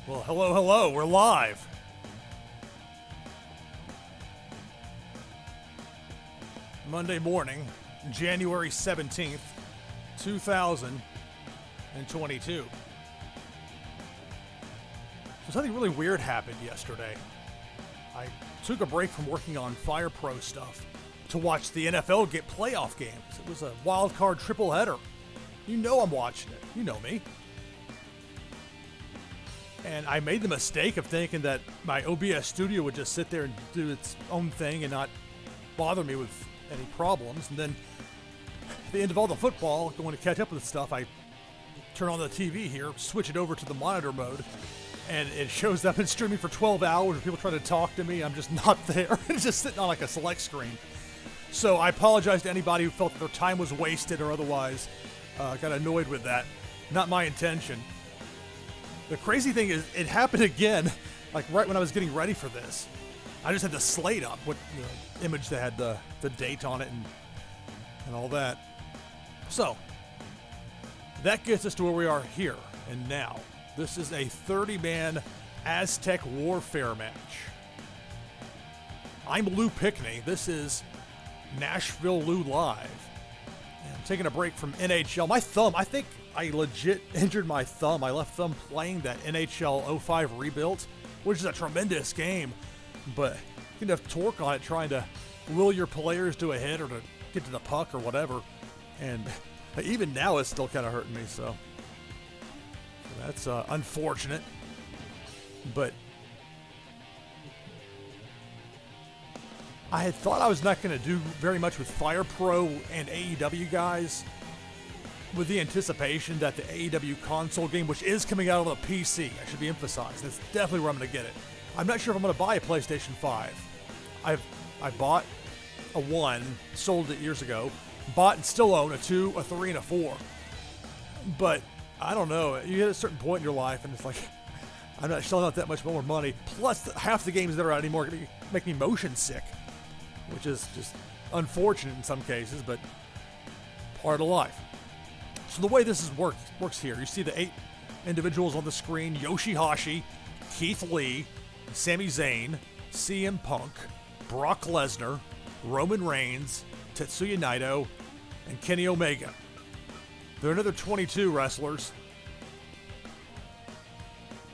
Well, hello, we're live. Monday morning, January 17th, 2022. So something really weird happened yesterday. I took a break from working on Fire Pro stuff to watch the NFL get playoff games. It was a wild card triple header. You know I'm watching it. You know me. And I made the mistake of thinking that my OBS studio would just sit there and do its own thing and not bother me with any problems. And then at the end of all the football, going to catch up with stuff, I turn on the TV here, switch it over to the monitor mode, and it shows up and streaming for 12 hours and people try to talk to me. I'm just not there. It's just sitting on like a select screen. So I apologize to anybody who felt that their time was wasted or otherwise got annoyed with that. Not my intention. The crazy thing is, it happened again, like right when I was getting ready for this. I just had the slate up with the image that had the date on it and all that. So, that gets us to where we are here and now. This is a 30-man Aztec Warfare match. I'm Lou Pickney. This is NashvilleLou Live. And I'm taking a break from NHL. My thumb, I think I legit injured my thumb. I left thumb playing that NHL 05 rebuild, which is a tremendous game, but you can have torque on it trying to will your players to a hit or to get to the puck or whatever. And even now it's still kind of hurting me, so that's unfortunate. But I had thought I was not going to do very much with Fire Pro and AEW guys, with the anticipation that the AEW console game, which is coming out on the PC, I should be emphasized, that's definitely where I'm going to get it. I'm not sure if I'm going to buy a PlayStation 5. I bought a 1, sold it years ago, bought and still own a 2, a 3, and a 4. But I don't know. You hit a certain point in your life, and it's like, I'm not shelling out that much more money. Plus, half the games that are out anymore are going to make me motion sick, which is just unfortunate in some cases, but part of life. So the way this works here, you see the 8 individuals on the screen: Yoshihashi, Keith Lee, Sami Zayn, CM Punk, Brock Lesnar, Roman Reigns, Tetsuya Naito, and Kenny Omega. There are another 22 wrestlers.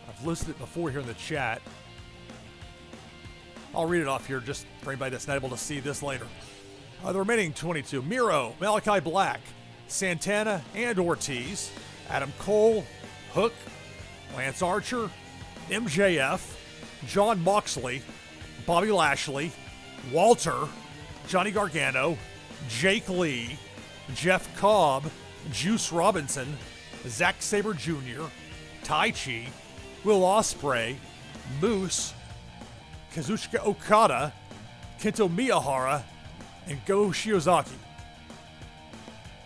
I've listed it before here in the chat. I'll read it off here just for anybody that's not able to see this later. The remaining 22: Miro, Malachi Black, Santana and Ortiz, Adam Cole, Hook, Lance Archer, MJF, Jon Moxley, Bobby Lashley, Walter, Johnny Gargano, Jake Lee, Jeff Cobb, Juice Robinson, Zack Sabre Jr., Tai Chi, Will Ospreay, Moose, Kazuchika Okada, Kento Miyahara, and Go Shiozaki.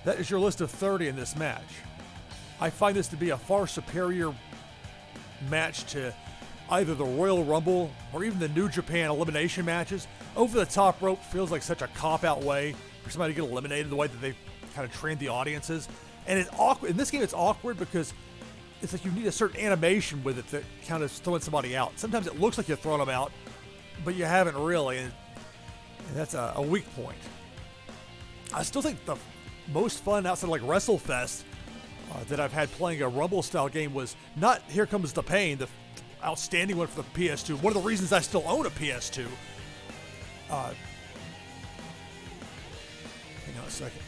That is your list of 30 in this match. I find this to be a far superior match to either the Royal Rumble or even the New Japan elimination matches. Over the top rope feels like such a cop-out way for somebody to get eliminated, the way that they kind of trained the audiences. And it's awkward. In this game, it's awkward because it's like you need a certain animation with it that kind of throwing somebody out. Sometimes it looks like you're throwing them out, but you haven't really. And that's a weak point. I still think the most fun outside like WrestleFest that I've had playing a Rumble-style game was not Here Comes the Pain, the outstanding one for the PS2. One of the reasons I still own a PS2. Hang on a second.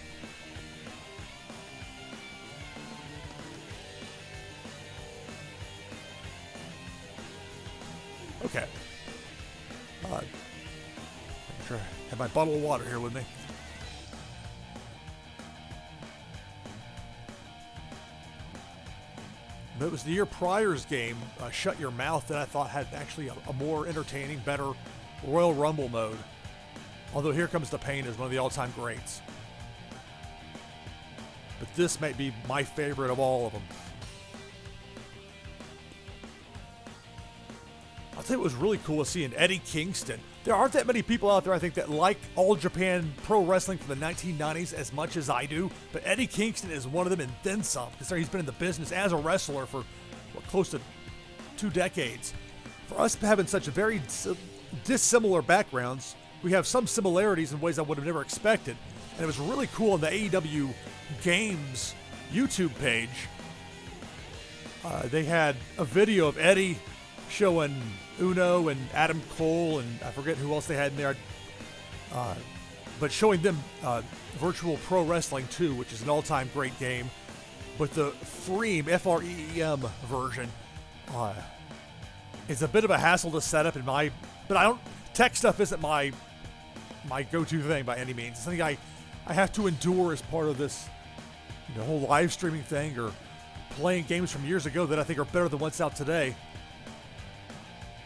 Okay. I'm sure I have my bottle of water here with me. It was the year prior's game, Shut Your Mouth, that I thought had actually a more entertaining, better Royal Rumble mode. Although Here Comes the Pain is one of the all-time greats. But this might be my favorite of all of them. I'll tell you what was really cool was seeing Eddie Kingston. There aren't that many people out there, I think, that like All Japan Pro Wrestling from the 1990s as much as I do, but Eddie Kingston is one of them and then some, because he's been in the business as a wrestler for close to 2 decades. For us having such a very dissimilar backgrounds, we have some similarities in ways I would have never expected. And it was really cool on the AEW Games YouTube page. They had a video of Eddie showing Uno and Adam Cole, and I forget who else they had in there, but showing them Virtual Pro Wrestling 2, which is an all-time great game. But the Freem, F-R-E-E-M version, is a bit of a hassle to set up but tech stuff isn't my go-to thing by any means. It's something I have to endure as part of this whole live streaming thing, or playing games from years ago that I think are better than what's out today.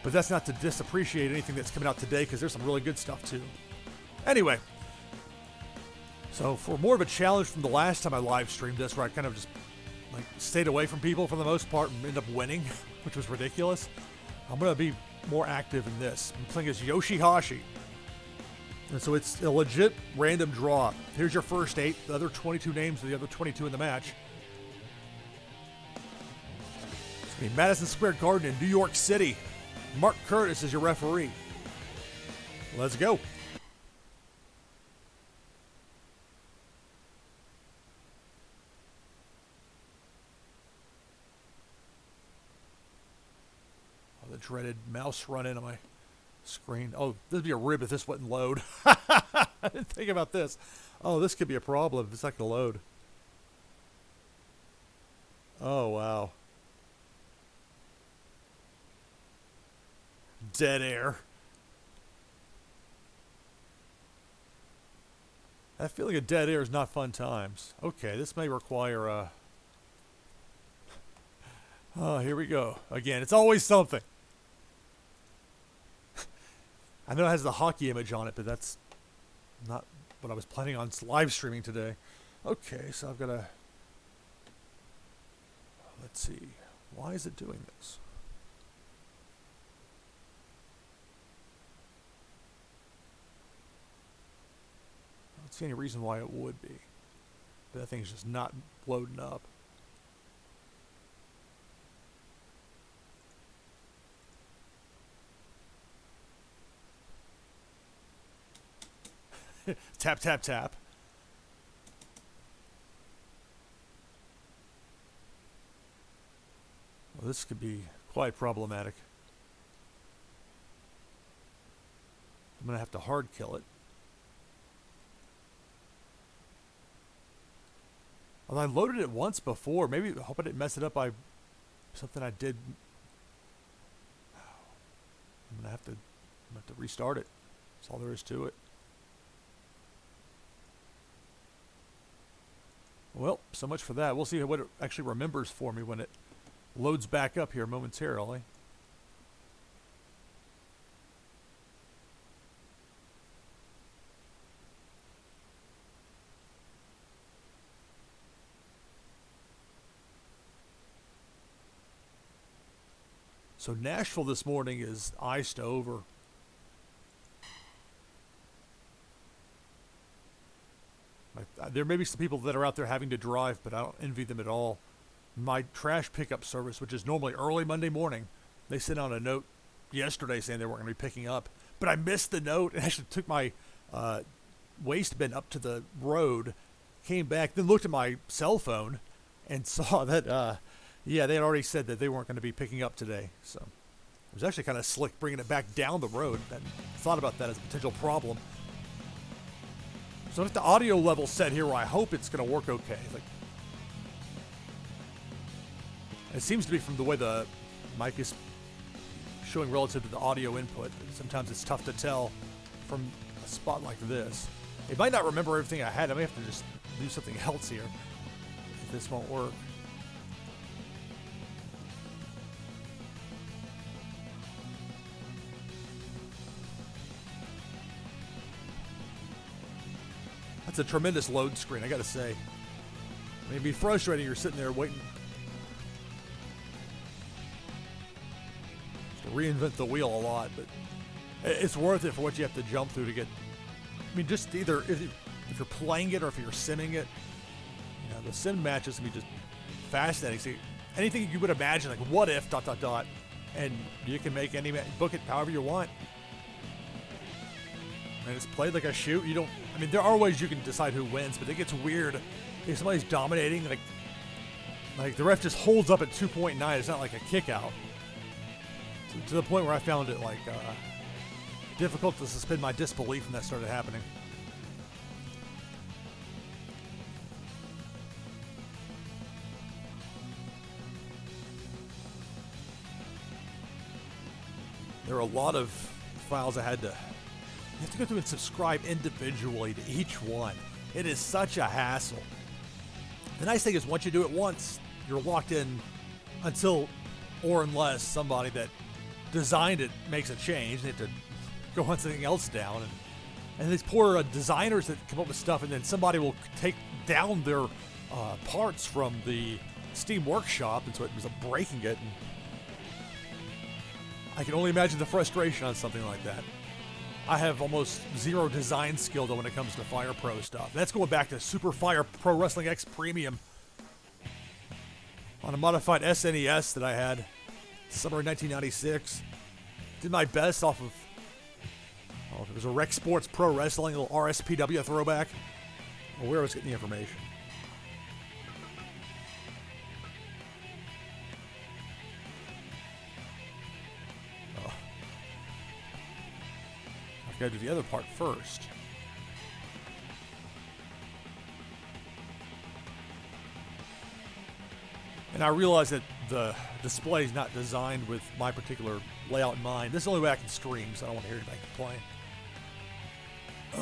But that's not to disappreciate anything that's coming out today, because there's some really good stuff too. Anyway, so for more of a challenge from the last time I live streamed this, where I kind of just stayed away from people for the most part and ended up winning, which was ridiculous, I'm going to be more active in this. I'm playing as Yoshihashi. And so it's a legit random draw. Here's your first 8, the other 22 names of the other 22 in the match. It's going to be Madison Square Garden in New York City. Mark Curtis is your referee. Let's go. Oh, the dreaded mouse run-in on my screen. Oh, this would be a rib if this wouldn't load. I didn't think about this. Oh, this could be a problem if it's not going to load. Oh, wow. Dead air. That feeling of dead air is not fun times. Okay, this may require a... Oh, here we go. Again, it's always something. I know it has the hockey image on it, but that's not what I was planning on live streaming today. Okay, so I've got to... Let's see. Why is it doing this? I don't see any reason why it would be. But that thing's just not loading up. Tap, tap, tap. Well, this could be quite problematic. I'm going to have to hard kill it. Well, I loaded it once before. Maybe, I hope I didn't mess it up by something I did. I'm going to have to restart it. That's all there is to it. Well, so much for that. We'll see what it actually remembers for me when it loads back up here momentarily. So Nashville this morning is iced over. There may be some people that are out there having to drive, but I don't envy them at all. My trash pickup service, which is normally early Monday morning, they sent out a note yesterday saying they weren't going to be picking up. But I missed the note and actually took my waste bin up to the road, came back, then looked at my cell phone and saw that, yeah, they had already said that they weren't going to be picking up today. So it was actually kind of slick bringing it back down the road. I thought about that as a potential problem. So if the audio level's set here where I hope it's going to work okay. It seems to be from the way the mic is showing relative to the audio input. Sometimes it's tough to tell from a spot like this. It might not remember everything I had. I may have to just do something else here if this won't work. It's a tremendous load screen, I gotta say. I mean, it'd be frustrating. You're sitting there waiting to reinvent the wheel a lot, but it's worth it for what you have to jump through to get. I mean, just either if you're playing it or if you're simming it, the sim matches can be just fascinating. See, anything you would imagine, like what if ... and you can make any book it however you want. And it's played like a shoot. You don't. I mean, there are ways you can decide who wins, but it gets weird if somebody's dominating. Like the ref just holds up at 2.9. It's not like a kick out. To the point where I found it like difficult to suspend my disbelief when that started happening. There are a lot of files I had to. You have to go through and subscribe individually to each one. It is such a hassle. The nice thing is once you do it once, you're locked in until or unless somebody that designed it makes a change. They have to go hunt something else down. And these poor designers that come up with stuff, and then somebody will take down their parts from the Steam Workshop, and so it was breaking it. And I can only imagine the frustration on something like that. I have almost zero design skill though when it comes to Fire Pro stuff. That's going back to Super Fire Pro Wrestling X Premium on a modified SNES that I had summer 1996. Did my best off of, it was a Rec Sports Pro Wrestling, a little RSPW throwback. Well, where I was getting the information. Got to do the other part first. And I realize that the display is not designed with my particular layout in mind. This is the only way I can stream, so I don't want to hear anybody complain.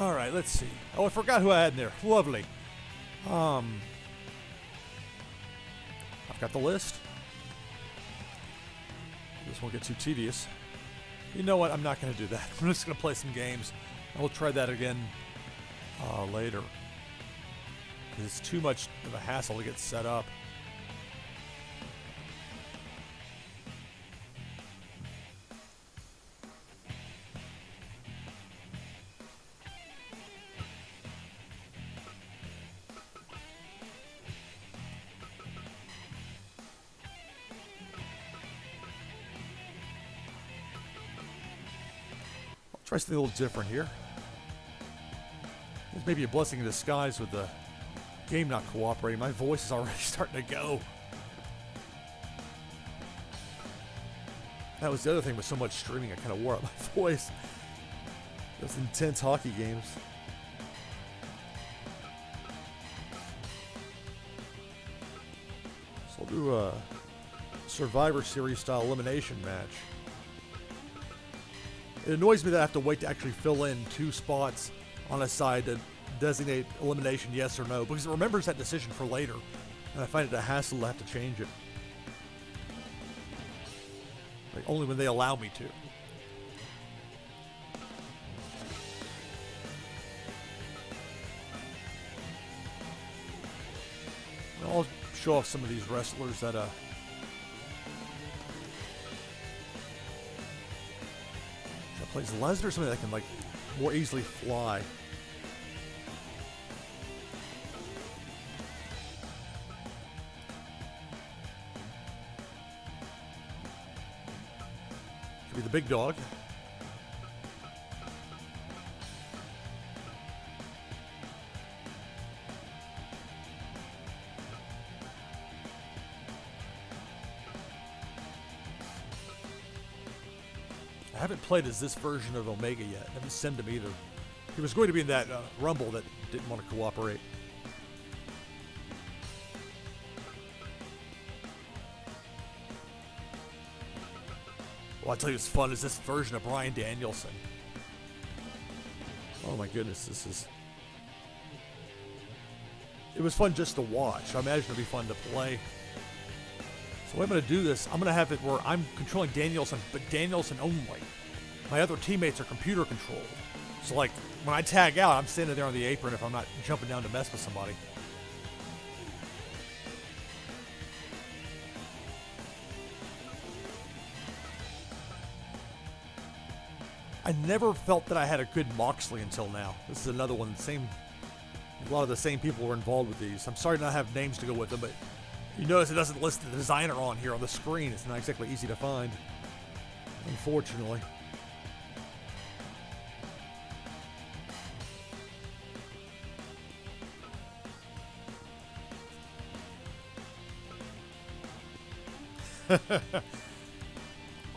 Alright, let's see. Oh, I forgot who I had in there. Lovely. I've got the list. This won't get too tedious. You know what? I'm not going to do that. I'm just going to play some games. And we'll try that again later. Because it's too much of a hassle to get set up. Try something a little different here. There's maybe a blessing in disguise with the game not cooperating. My voice is already starting to go. That was the other thing with so much streaming, I kind of wore out my voice. Those intense hockey games. So we'll do a Survivor Series style elimination match. It annoys me that I have to wait to actually fill in 2 spots on a side to designate elimination yes or no, because it remembers that decision for later, and I find it a hassle to have to change it. Like, only when they allow me to. And I'll show off some of these wrestlers that plays Lesnar, something that can like more easily fly. Could be the big dog. I haven't played as this version of Omega yet. I haven't sent him either. He was going to be in that Rumble that didn't want to cooperate. Well, I'll tell you what's fun is this version of Bryan Danielson. Oh my goodness, this is... It was fun just to watch. I imagine it'd be fun to play. So I'm going to do this. I'm going to have it where I'm controlling Danielson, but Danielson only. My other teammates are computer controlled. So like, when I tag out, I'm standing there on the apron if I'm not jumping down to mess with somebody. I never felt that I had a good Moxley until now. This is another one. A lot of the same people were involved with these. I'm sorry to not have names to go with them, but you notice it doesn't list the designer on here on the screen. It's not exactly easy to find. Unfortunately.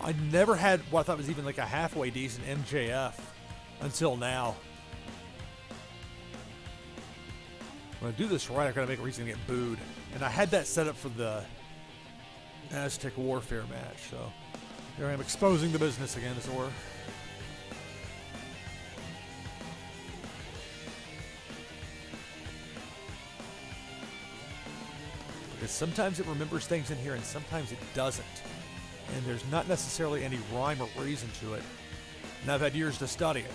I never had what I thought was even like a halfway decent MJF until now. When I do this right, I gotta make a reason to get booed. And I had that set up for the Aztec Warfare match, so here I am exposing the business again, as it were. Because sometimes it remembers things in here and sometimes it doesn't. And there's not necessarily any rhyme or reason to it. And I've had years to study it.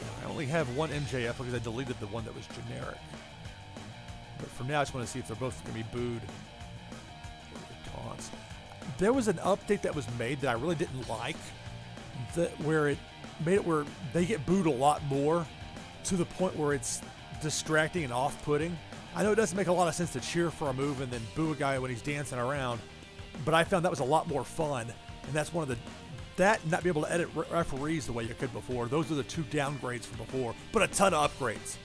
Now, I only have one MJF because I deleted the one that was generic. But for now, I just want to see if they're both going to be booed. Taunts. There was an update that was made that I really didn't like, where it made it where they get booed a lot more to the point where it's distracting and off-putting. I know it doesn't make a lot of sense to cheer for a move and then boo a guy when he's dancing around, but I found that was a lot more fun, and that's one of the that and not be able to edit referees the way you could before. Those are the two downgrades from before, but a ton of upgrades.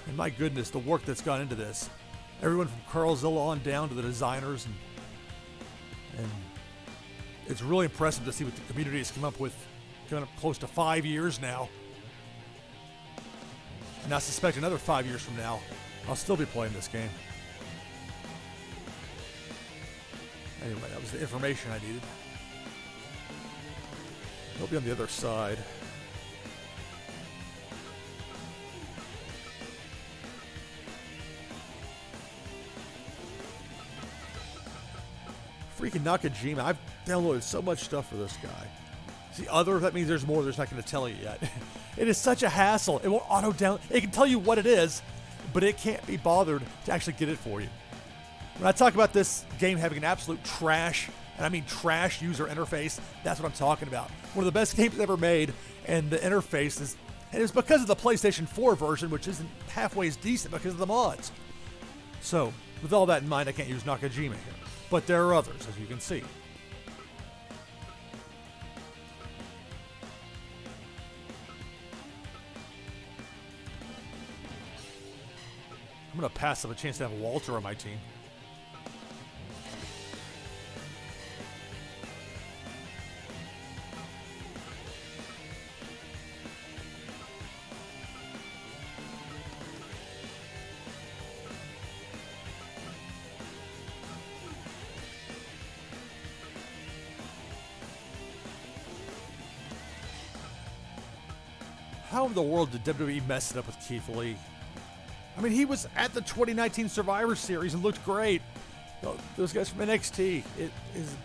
And my goodness, the work that's gone into this. Everyone from Carl Zilla on down to the designers, and it's really impressive to see what the community has come up with, coming up close to 5 years now. And I suspect another 5 years from now, I'll still be playing this game. Anyway, that was the information I needed. He'll be on the other side. Freaking Nakajima. I've downloaded so much stuff for this guy. See, other, that means there's more there's not going to tell you yet. It is such a hassle. It won't auto-down. It can tell you what it is, but it can't be bothered to actually get it for you. When I talk about this game having an absolute trash, and I mean trash user interface, that's what I'm talking about. One of the best games ever made, and the interface is, and it's because of the PlayStation 4 version, which isn't halfway as decent because of the mods. So, with all that in mind, I can't use Nakajima here. But there are others, as you can see. I'm going to pass up a chance to have Walter on my team. How in the world did WWE mess it up with Keith Lee? I mean, he was at the 2019 Survivor Series and looked great. Those guys from NXT. It is.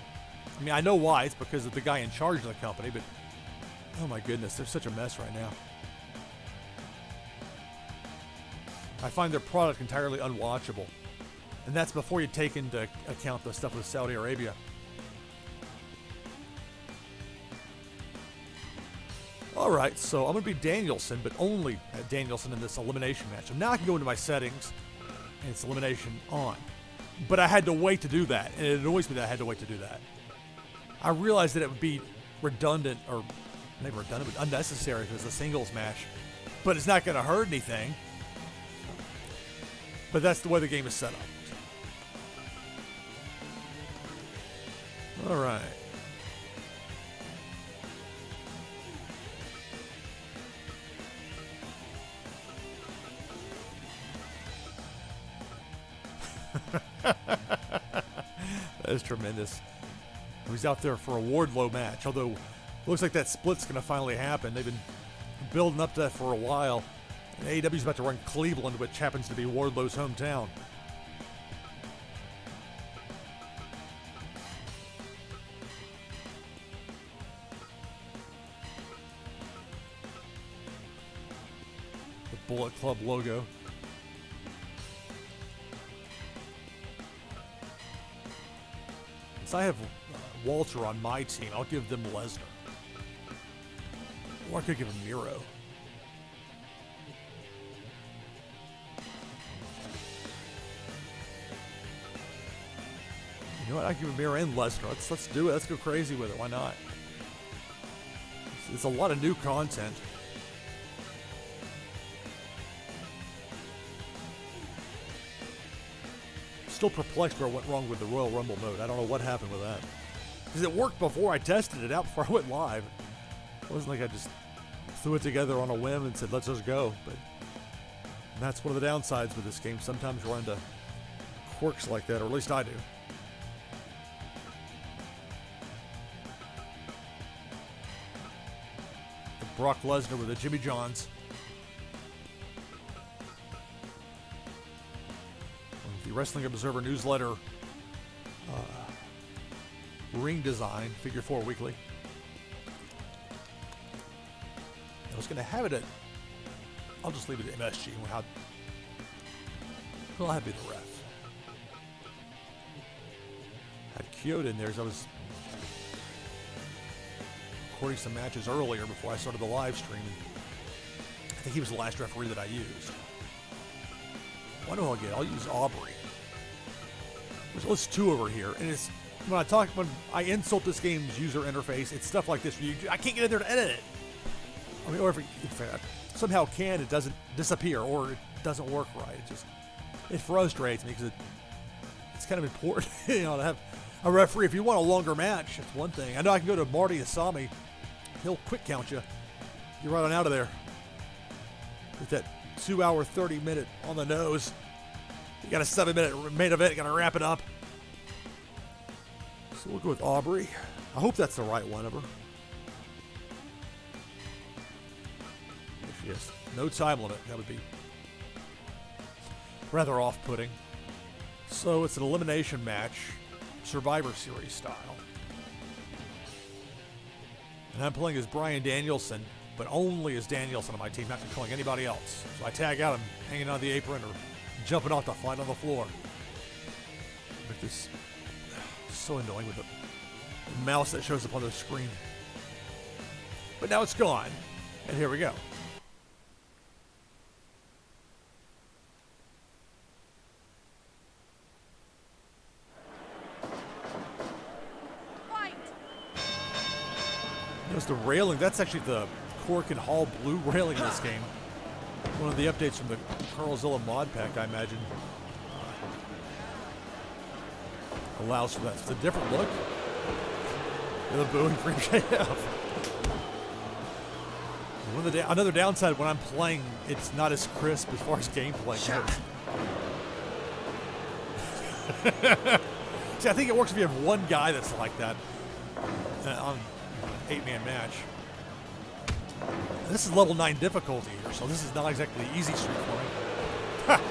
I mean, I know why. It's because of the guy in charge of the company, but oh my goodness, they're such a mess right now. I find their product entirely unwatchable. And that's before you take into account the stuff with Saudi Arabia. Alright, so I'm going to be Danielson, but only Danielson in this elimination match. So now I can go into my settings, and it's elimination on. But I had to wait to do that, and it annoys me that I had to wait to do that. I realized that it would be redundant, or maybe redundant, but unnecessary if it was a singles match. But it's not going to hurt anything. But that's the way the game is set up. Alright. That is tremendous. He's out there for a Wardlow match, although it looks like that split's going to finally happen. They've been building up to that for a while. And AEW's about to run Cleveland, which happens to be Wardlow's hometown. The Bullet Club logo. Since I have Walter on my team, I'll give them Lesnar. Or I could give him Miro. You know what? I give him Miro and Lesnar. Let's do it. Let's go crazy with it. Why not? It's a lot of new content. Still perplexed where it went wrong with the Royal Rumble mode. I don't know what happened with that. Because it worked before I tested it out, before I went live. It wasn't like I just threw it together on a whim and said, let's just go. But that's one of the downsides with this game. Sometimes run into quirks like that, or at least I do. The Brock Lesnar with the Jimmy Johns. The Wrestling Observer newsletter ring design, Figure 4 Weekly. I was going to have it at, I'll just leave it at MSG. I'll have it be the ref. Had Kyoto in there as I was recording some matches earlier before I started the live stream. I think he was the last referee that I used. What do I'll get? I'll use Aubrey. Let's two over here, and it's when I insult this game's user interface, it's stuff like this. I can't get in there to edit it. I mean, or if I somehow can, it doesn't disappear or it doesn't work right. It frustrates me because it's kind of important, to have a referee. If you want a longer match, it's one thing. I know I can go to Marty Asami. He'll quick count you. You're right on out of there. With that 2 hour, 30 minute on the nose. You got a 7 minute main event. You got to wrap it up. So we'll go with Aubrey. I hope that's the right one of her. If yes, no time limit. That would be rather off-putting. So it's an elimination match, Survivor Series style. And I'm playing as Bryan Danielson, but only as Danielson on my team, not controlling anybody else. So I tag out him hanging on the apron or jumping off the fight on the floor. But this so annoying with the mouse that shows up on the screen. But now it's gone. And here we go. There's the railing. That's actually the Cork and Hall blue railing in this game. One of the updates from the Carlzilla mod pack, I imagine, allows for that. It's a different look. The booing for MJF. Another downside when I'm playing, it's not as crisp as far as gameplay goes. See, I think it works if you have one guy that's like that on an 8-man match. This is level 9 difficulty here, so this is not exactly the easy street for me. Ha!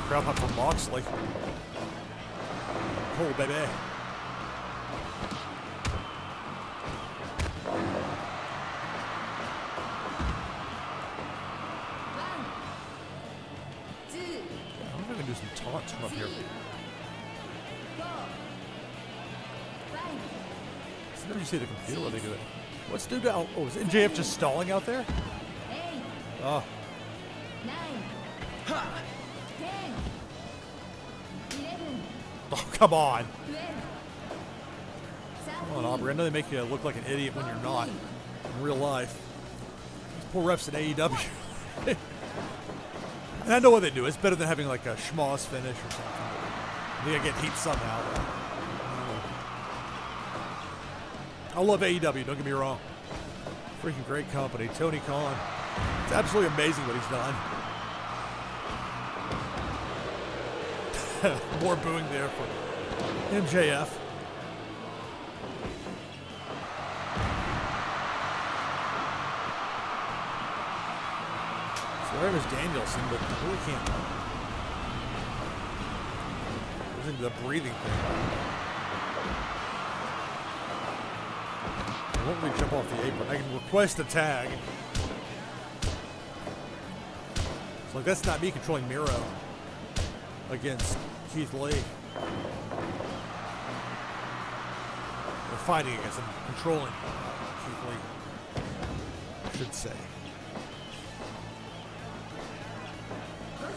Crowd hunt for Moxley. Cool, baby. I wonder if I can do some taunts from up here. Never you see the computer where they do it. What's dude out? Oh, is MJF just stalling out there? Oh. Oh, come on. Come on, Aubrey. I know they make you look like an idiot when you're not in real life. These poor refs in AEW. And I know what they do. It's better than having like a schmoz finish or something. They gotta get heat somehow. I love AEW, don't get me wrong. Freaking great company. Tony Khan. It's absolutely amazing what he's done. More booing there for MJF. So there is Danielson, but I really can't. I think the breathing thing. I won't really jump off the apron. I can request a tag. So like, that's not me controlling Miro against Keith Lee. Or fighting against him, controlling Keith Lee, I should say.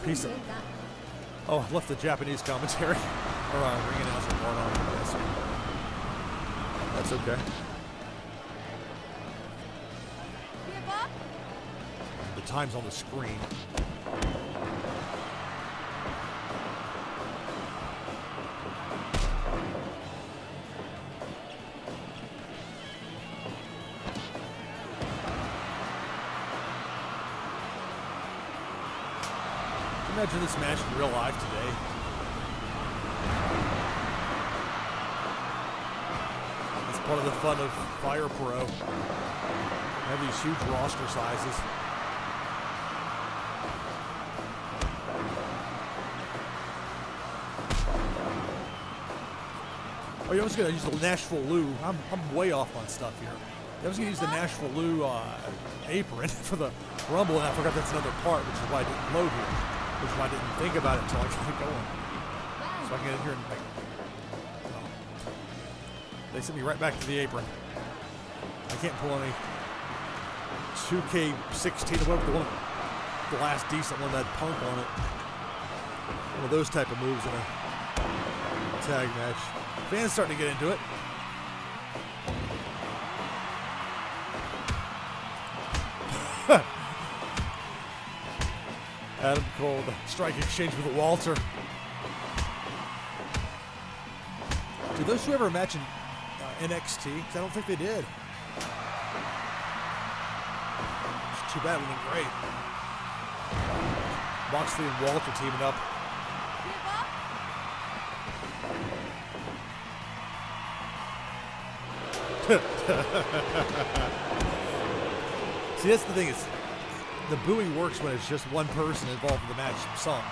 Piece of Oh, I left the Japanese commentary. Or ring announcer part on. Yes. That's okay. The time's on the screen. Imagine this match in real life today. That's part of the fun of Fire Pro. They have these huge roster sizes. Oh, I was going to use the NashvilleLou. I'm way off on stuff here. I was going to use the NashvilleLou apron for the Rumble, and I forgot that's another part, which is why I didn't load here. Which is why I didn't think about it until I got going. So I can get in here and like, oh. They sent me right back to the apron. I can't pull any 2K16 or whatever the last decent one that had Punk on it. One of those type of moves in a tag match. Fans starting to get into it. Adam Cole, the strike exchange with Walter. Did those two ever match in NXT? Because I don't think they did. It's too bad. It would have been great. Moxley and Walter teaming up. See, that's the thing is, the booing works when it's just one person involved in the match. Some.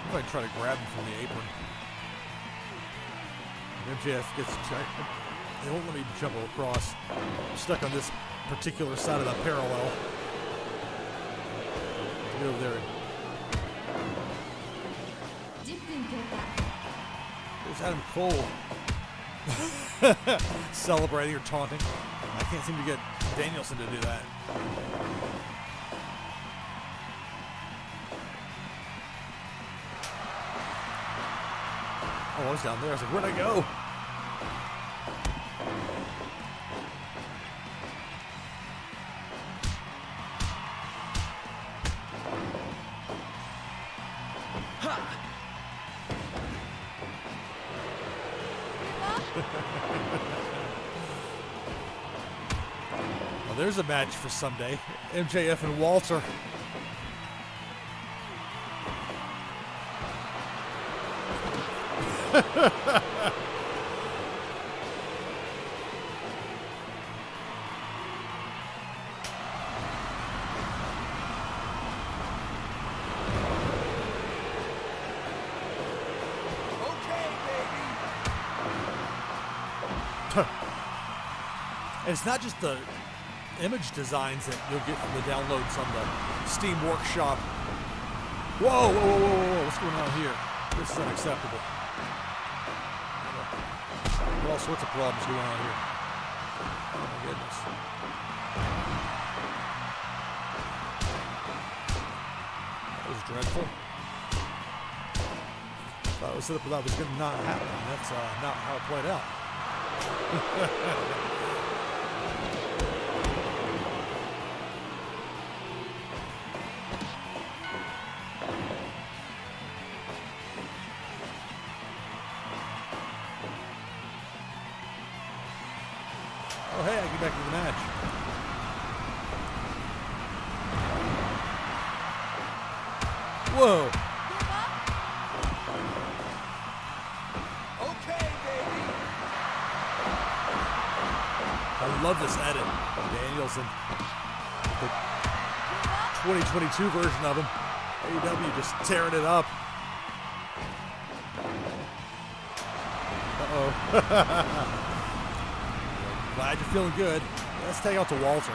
If I try to grab him from the apron, MJF gets checked. They won't let me jump across. I'm stuck on this particular side of the parallel. Get over there. There's Adam Cole celebrating or taunting. I can't seem to get Danielson to do that. Oh, I was down there. I was like, where'd I go? Well, there's a match for Sunday. MJF and Walter. And it's not just the image designs that you'll get from the downloads on the Steam Workshop. Whoa, whoa, whoa, whoa, whoa, what's going on here? This is unacceptable. There are all sorts of problems going on here. Oh my goodness. That was dreadful. That was going to not happen. That's not how it played out. Oh, hey, I get back to the match. Whoa. Okay, baby. I love this edit. Danielson. The 2022 version of him. AEW just tearing it up. Uh-oh. Glad you're feeling good. Let's take out to Walter.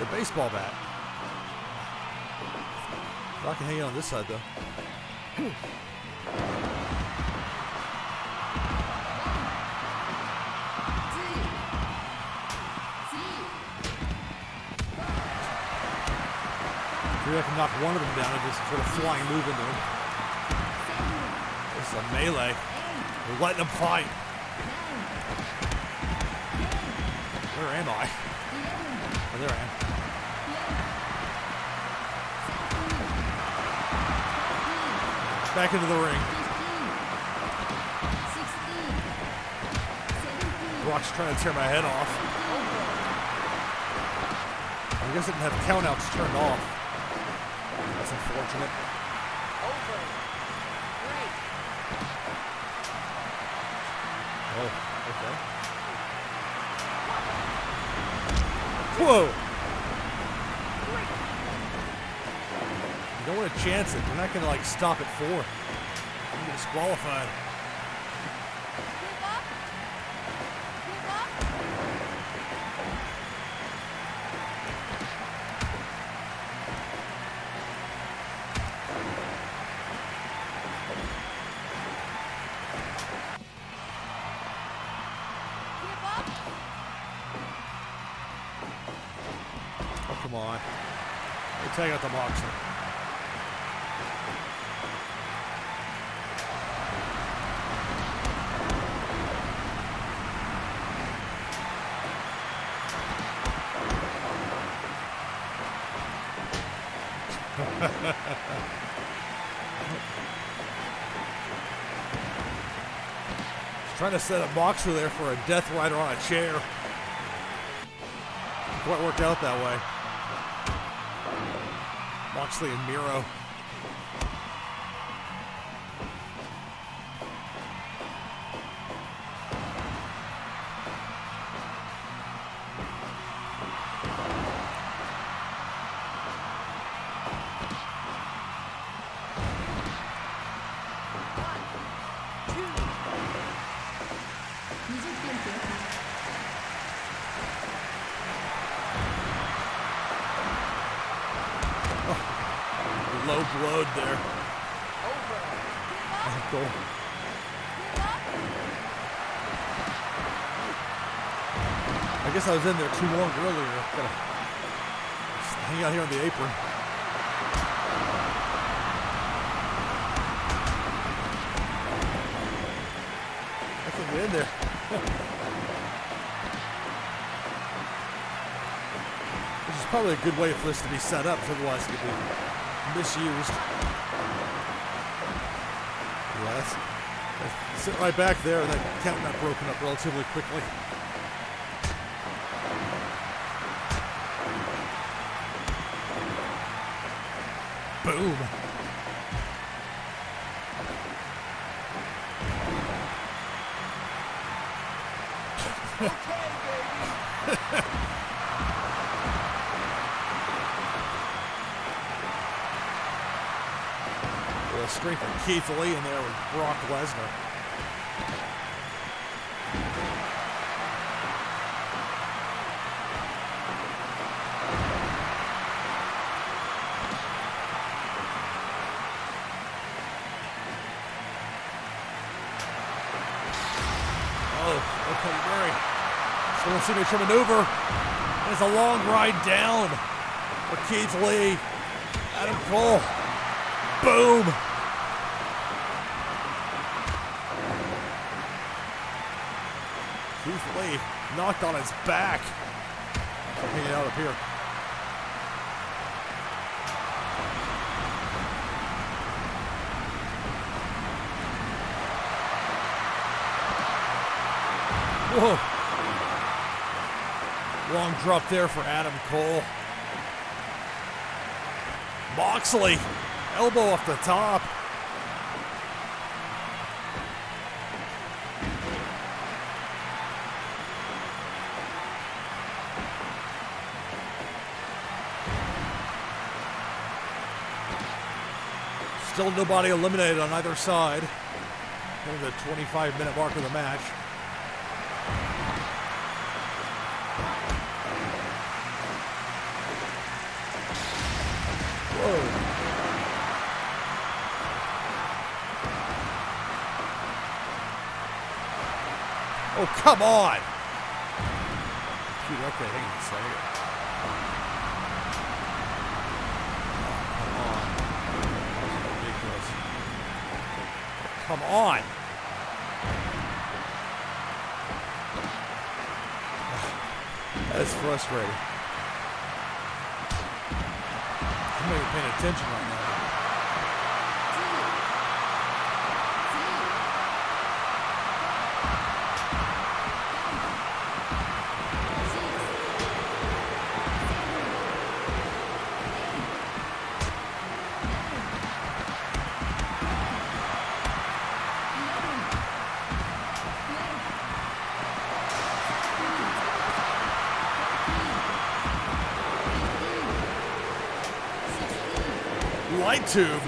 The baseball bat. I can hang it on this side though. Maybe I can knock one of them down and just sort of flying move into him. This is a melee. We're letting them fight. Where am I? Oh, there I am. Back into the ring. Brock's trying to tear my head off. I guess it didn't have countouts turned off. That's unfortunate. Oh, okay. Whoa! You don't want to chance it. They're not going to like stop at 4. I'm going to get disqualified. Oh, come on. They take out the boxer. Trying to set a boxer there for a death rider on a chair. Didn't quite work out that way. Moxley and Miro. Low blowed there. Cool. I guess I was in there too long earlier. Gotta hang out here on the apron. I can get in there. Which is probably a good way for this to be set up, because otherwise it could be misused. Yeah, that's sit right back there, and that count got broken up relatively quickly. Boom. The strength of Keith Lee in there with Brock Lesnar. Oh, okay, Mary. Still signature maneuver. There's a long ride down for Keith Lee. Adam Cole. Boom. Keith Lee knocked on his back. Hanging out up here. Whoa. Long drop there for Adam Cole. Moxley, elbow off the top. Still nobody eliminated on either side. At the 25-minute mark of the match. Come on. Shoot, okay, hang on a second. Come on. That's frustrating. I'm not even paying attention right now. Light tube.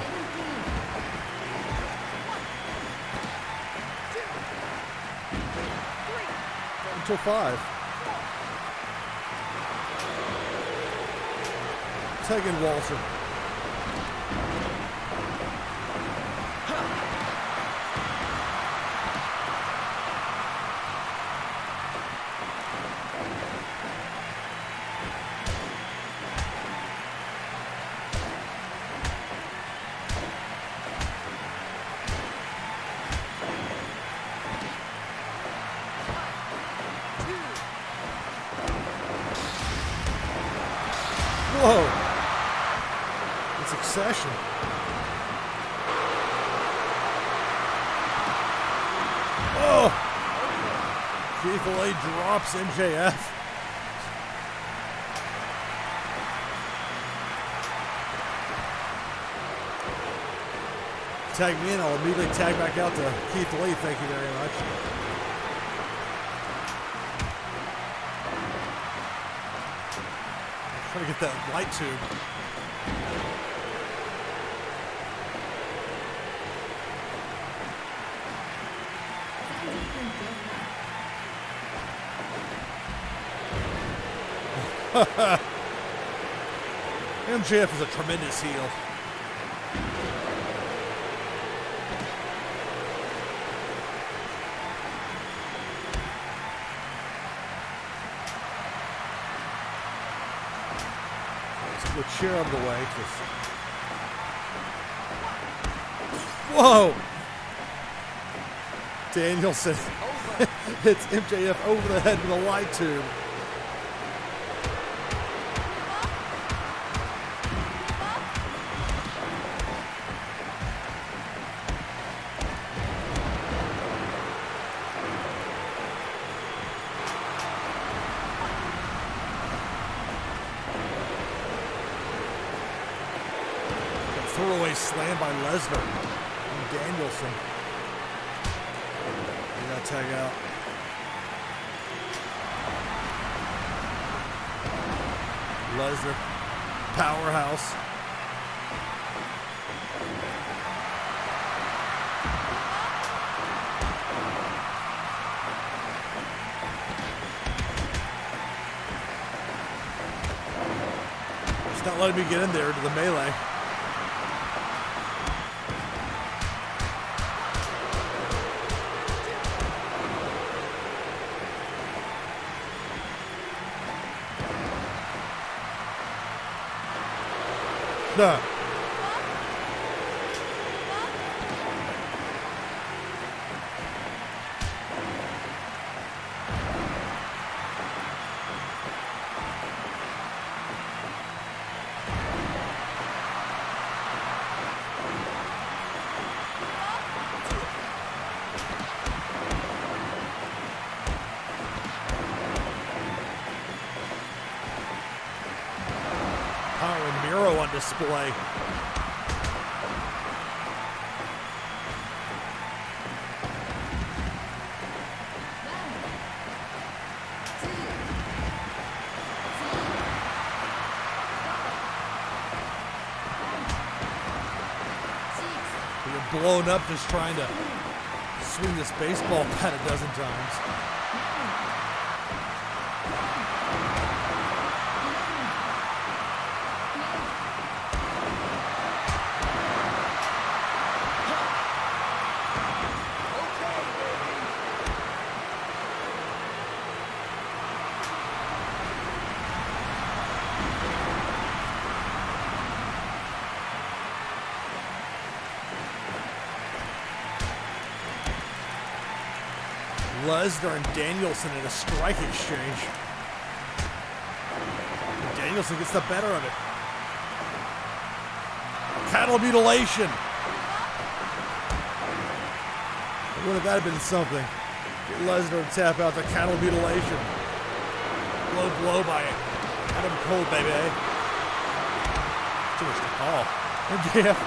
Until 5. Taking Walter. Whoa! In succession. Oh! Keith Lee drops MJF. Tag me in, I'll immediately tag back out to Keith Lee. Thank you very much. Trying to get that light tube. MJF is a tremendous heel. The chair out of the way. Whoa! Danielson hits MJF over the head with a light tube. Throwaway slam by Lesnar and Danielson. You gotta tag out. Lesnar, powerhouse. It's not letting me get in there to the melee. No. Power and Miro on display. You're blown up just trying to swing this baseball bat a dozen times. Lesnar and Danielson in a strike exchange. And Danielson gets the better of it. Cattle mutilation. Wouldn't that have been something? Get Lesnar and tap out the cattle mutilation. Low blow by Adam Cole, baby. Too much to call. MJF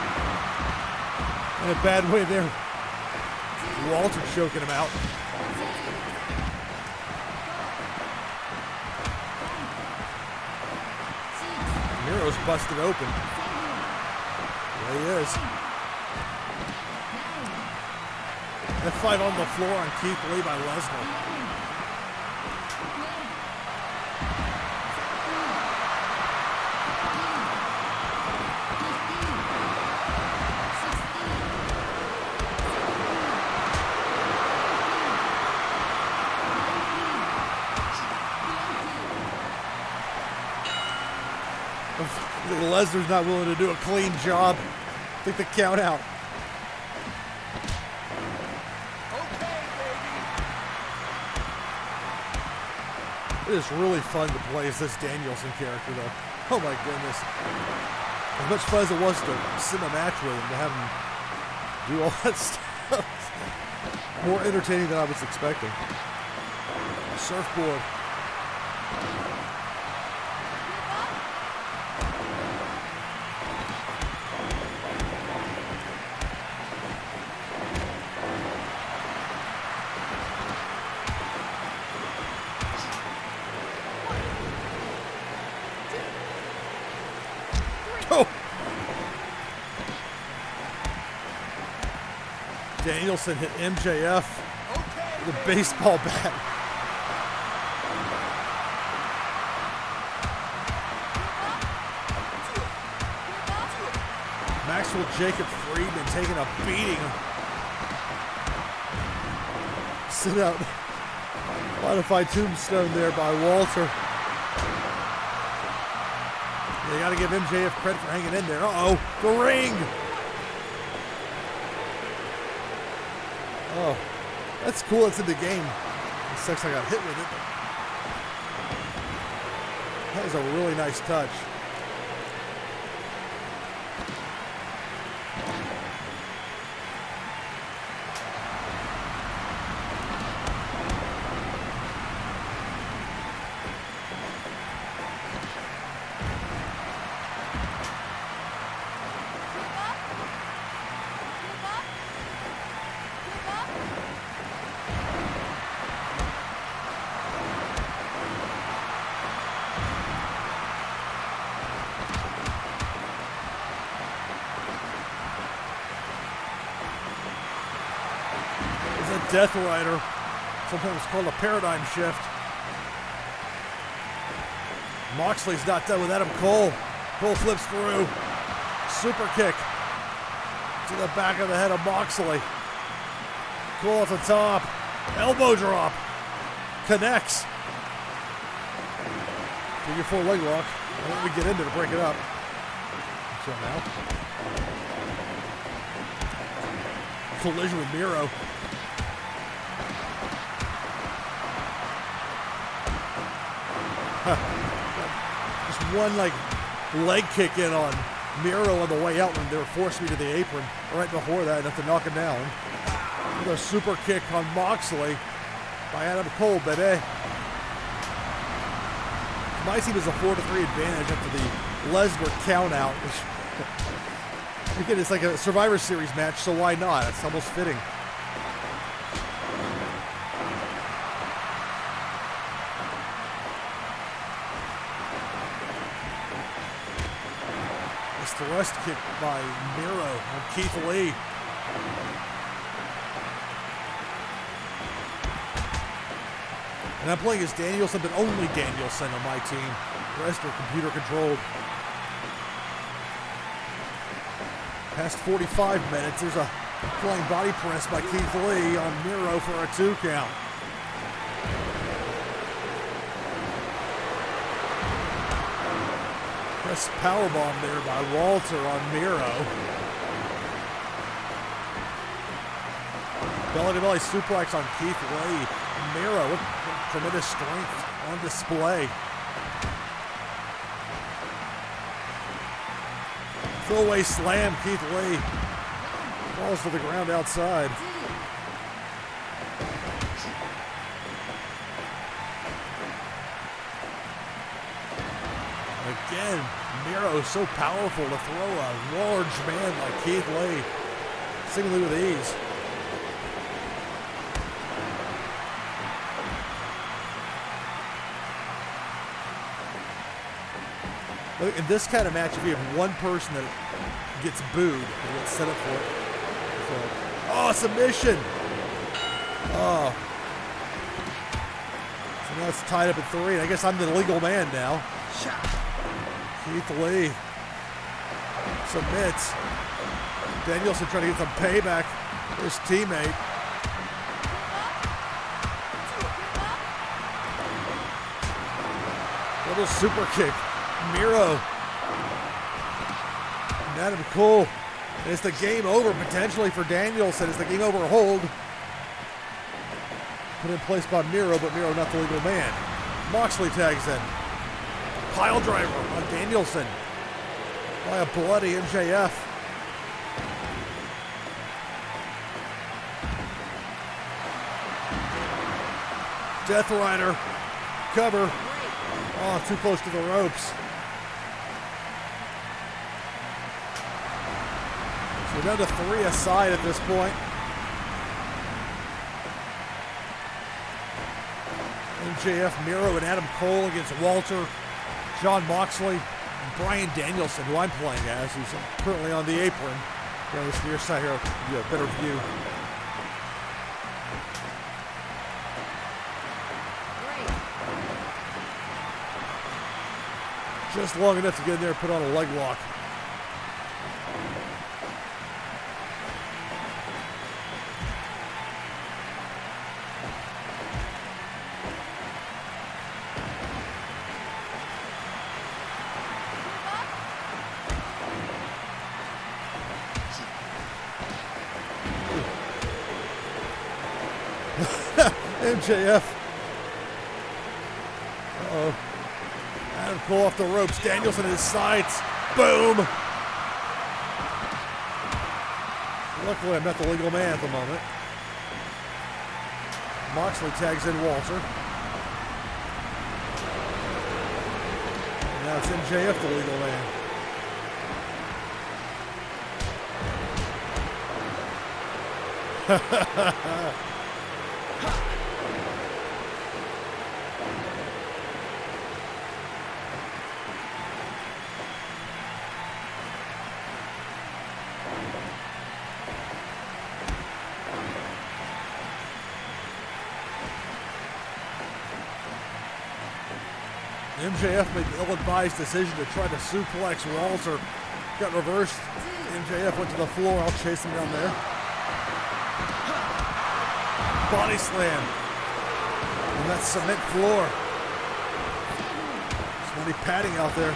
in a bad way there. Walter choking him out. Miro's busted open. There he is. F5 on the floor on Keith Lee by Lesnar. Lesnar's not willing to do a clean job. Take the count out. It is really fun to play as this Danielson character, though. Oh my goodness. As much fun as it was to sim a match with him, to have him do all that stuff. More entertaining than I was expecting. Surfboard. Danielson hit MJF with a baseball bat. Maxwell Jacob Friedman taking a beating. Sit out. Modified tombstone there by Walter. They got to give MJF credit for hanging in there. Uh-oh, the ring. Oh, that's cool. It's in the game. It sucks I got hit with it. That was a really nice touch. Death Rider, sometimes called a paradigm shift. Moxley's not done with Adam Cole. Cole flips through. Super kick to the back of the head of Moxley. Cole off the top. Elbow drop. Connects. Figure 4 leg lock. Let me get into to break it up. So now. Collision with Miro. Just one leg kick in on Miro on the way out when they were forcing me to the apron. Right before that, enough to knock him down. Another super kick on Moxley by Adam Cole, baby. My team is a 4-3 advantage after the Lesnar count out. Again, it's like a Survivor Series match, so why not? It's almost fitting. Thrust kick by Miro on Keith Lee. And I'm playing as Danielson, but only Danielson on my team. The rest are computer controlled. Past 45 minutes, there's a flying body press by Keith Lee on Miro for a 2 count. Press powerbomb there by Walter on Miro. Belly-to-belly suplex on Keith Lee. Miro with tremendous strength on display. Throwaway slam, Keith Lee falls to the ground outside. Again, Miro so powerful to throw a large man like Keith Lee, seemingly with ease. In this kind of match, if you have one person that gets booed, and gets set up for it. So, oh, submission! Oh. So now it's tied up at 3. And I guess I'm the legal man now. Keith Lee submits. Danielson trying to get some payback for his teammate. Little super kick. Miro. And Adam Cole. And it's the game over potentially for Danielson. It's the game over hold. Put in place by Miro, but Miro not the legal man. Moxley tags in. Pile driver on Danielson by a bloody MJF. Death Rider. Cover. Oh, too close to the ropes. So we're down to 3 aside at this point. MJF, Miro, and Adam Cole against Walter, Jon Moxley, and Bryan Danielson, who I'm playing as, who's currently on the apron. Yeah, this near side here, give you a better view. Just long enough to get in there and put on a leg lock. MJF. Uh-oh. Adam Cole off the ropes. Danielson at his sides. Boom. Luckily, I'm not the legal man at the moment. Moxley tags in Walter. And now it's MJF, the legal man. MJF made the ill-advised decision to try to suplex Walter. Got reversed. MJF went to the floor. I'll chase him down there. Body slam. And that cement floor. There's any padding out there.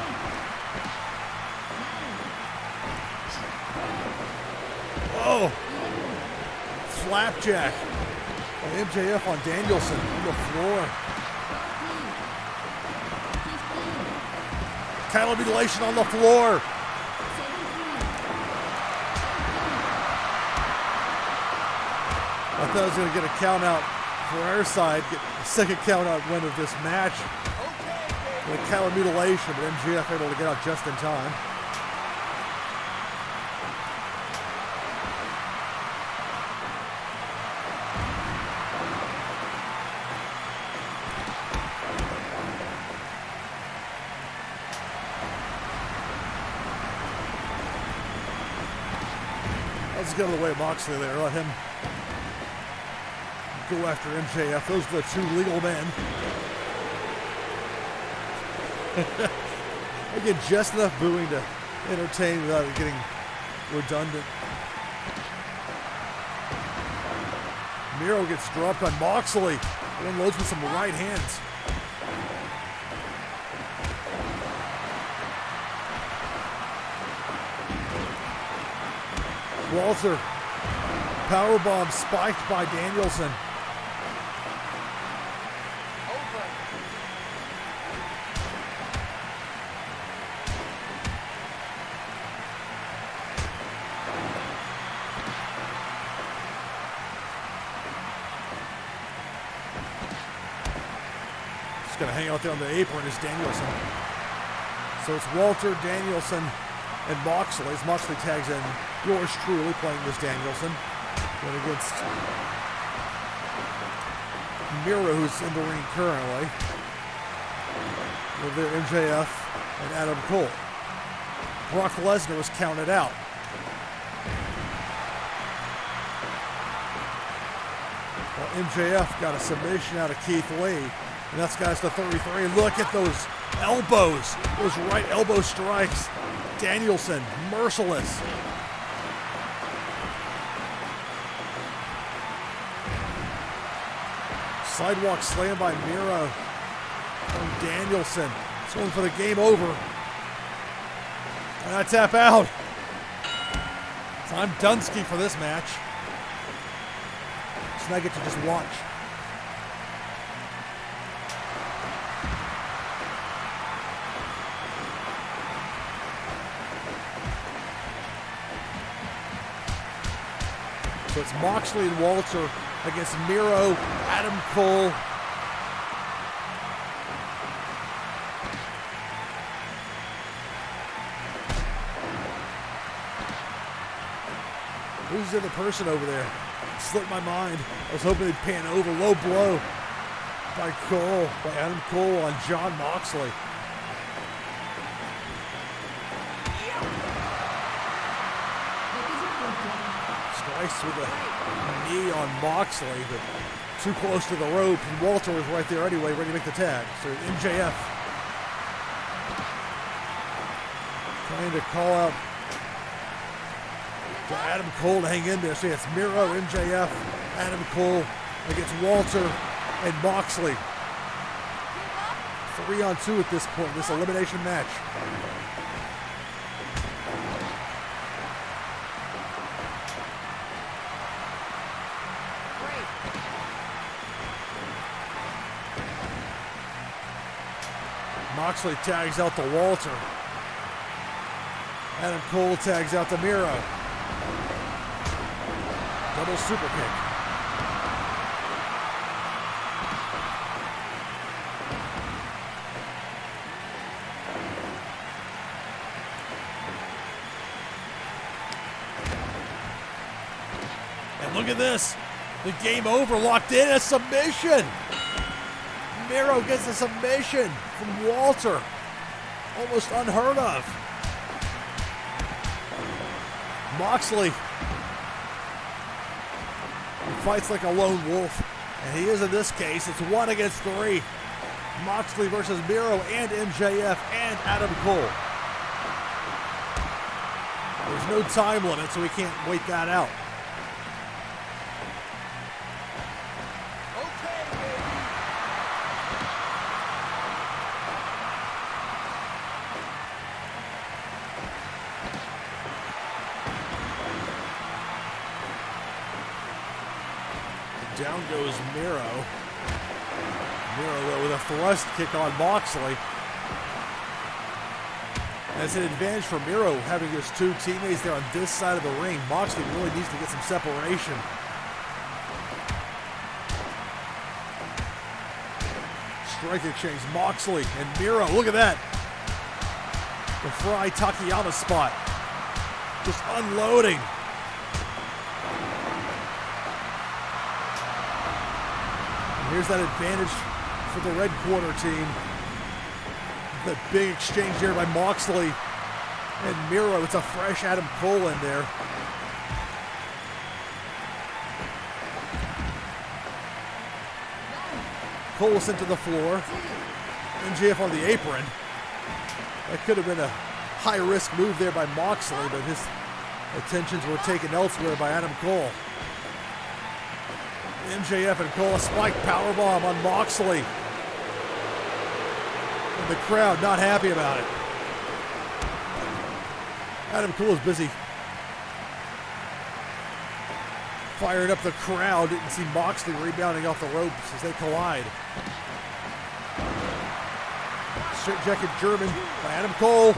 Oh! Flapjack. MJF on Danielson on the floor. Cattle mutilation on the floor. I thought I was going to get a count out for our side, get the second count out win of this match. The cattle mutilation, but MJF able to get out just in time. Let's get out of the way of Moxley there. Let him go after MJF. Those are the 2 legal men. I get just enough booing to entertain without it getting redundant. Miro gets dropped on Moxley. One loads with some right hands. Walter, powerbomb spiked by Danielson. Just going to hang out there on the apron is Danielson. So it's Walter, Danielson, and Moxley. As Moxley tags in yours truly playing this Danielson. Going against Miro, who's in the ring currently. With their MJF and Adam Cole. Brock Lesnar was counted out. Well, MJF got a submission out of Keith Lee. And that's got us to 33. Look at those elbows. Those right elbow strikes. Danielson, merciless. Sidewalk slam by Miro from Danielson. It's going for the game over. And I tap out. So I'm Dunsky for this match. So I get to just watch. So it's Moxley and Walter against Miro, Adam Cole. Who's the other person over there? Slipped my mind. I was hoping they'd pan over. Low blow by Cole, by Adam Cole on John Moxley. Strikes with a knee on Moxley, but too close to the rope. And Walter was right there anyway, ready to make the tag. So MJF trying to call out to Adam Cole to hang in there. So it's Miro, MJF, Adam Cole against Walter and Moxley. 3-on-2 at this point, this elimination match. Moxley tags out to Walter. Adam Cole tags out to Miro. Double super kick. And look at this. The game over, locked in, a submission. Miro gets a submission from Walter. Almost unheard of. Moxley fights like a lone wolf, and he is in this case. It's 1 against 3. Moxley versus Miro and MJF and Adam Cole. There's no time limit, so we can't wait that out. Down goes Miro. Miro, though, with a thrust kick on Moxley. That's an advantage for Miro, having his two teammates there on this side of the ring. Moxley really needs to get some separation. Strike exchange, Moxley and Miro. Look at that. The Fry Takayama spot. Just unloading. Here's that advantage for the red corner team. The big exchange here by Moxley and Miro. It's a fresh Adam Cole in there. Cole sent to the floor. MJF on the apron. That could have been a high-risk move there by Moxley, but his attentions were taken elsewhere by Adam Cole. MJF and Cole, a spike powerbomb on Moxley. And the crowd not happy about it. Adam Cole is busy firing up the crowd. Didn't see Moxley rebounding off the ropes as they collide. Straight jacket German by Adam Cole.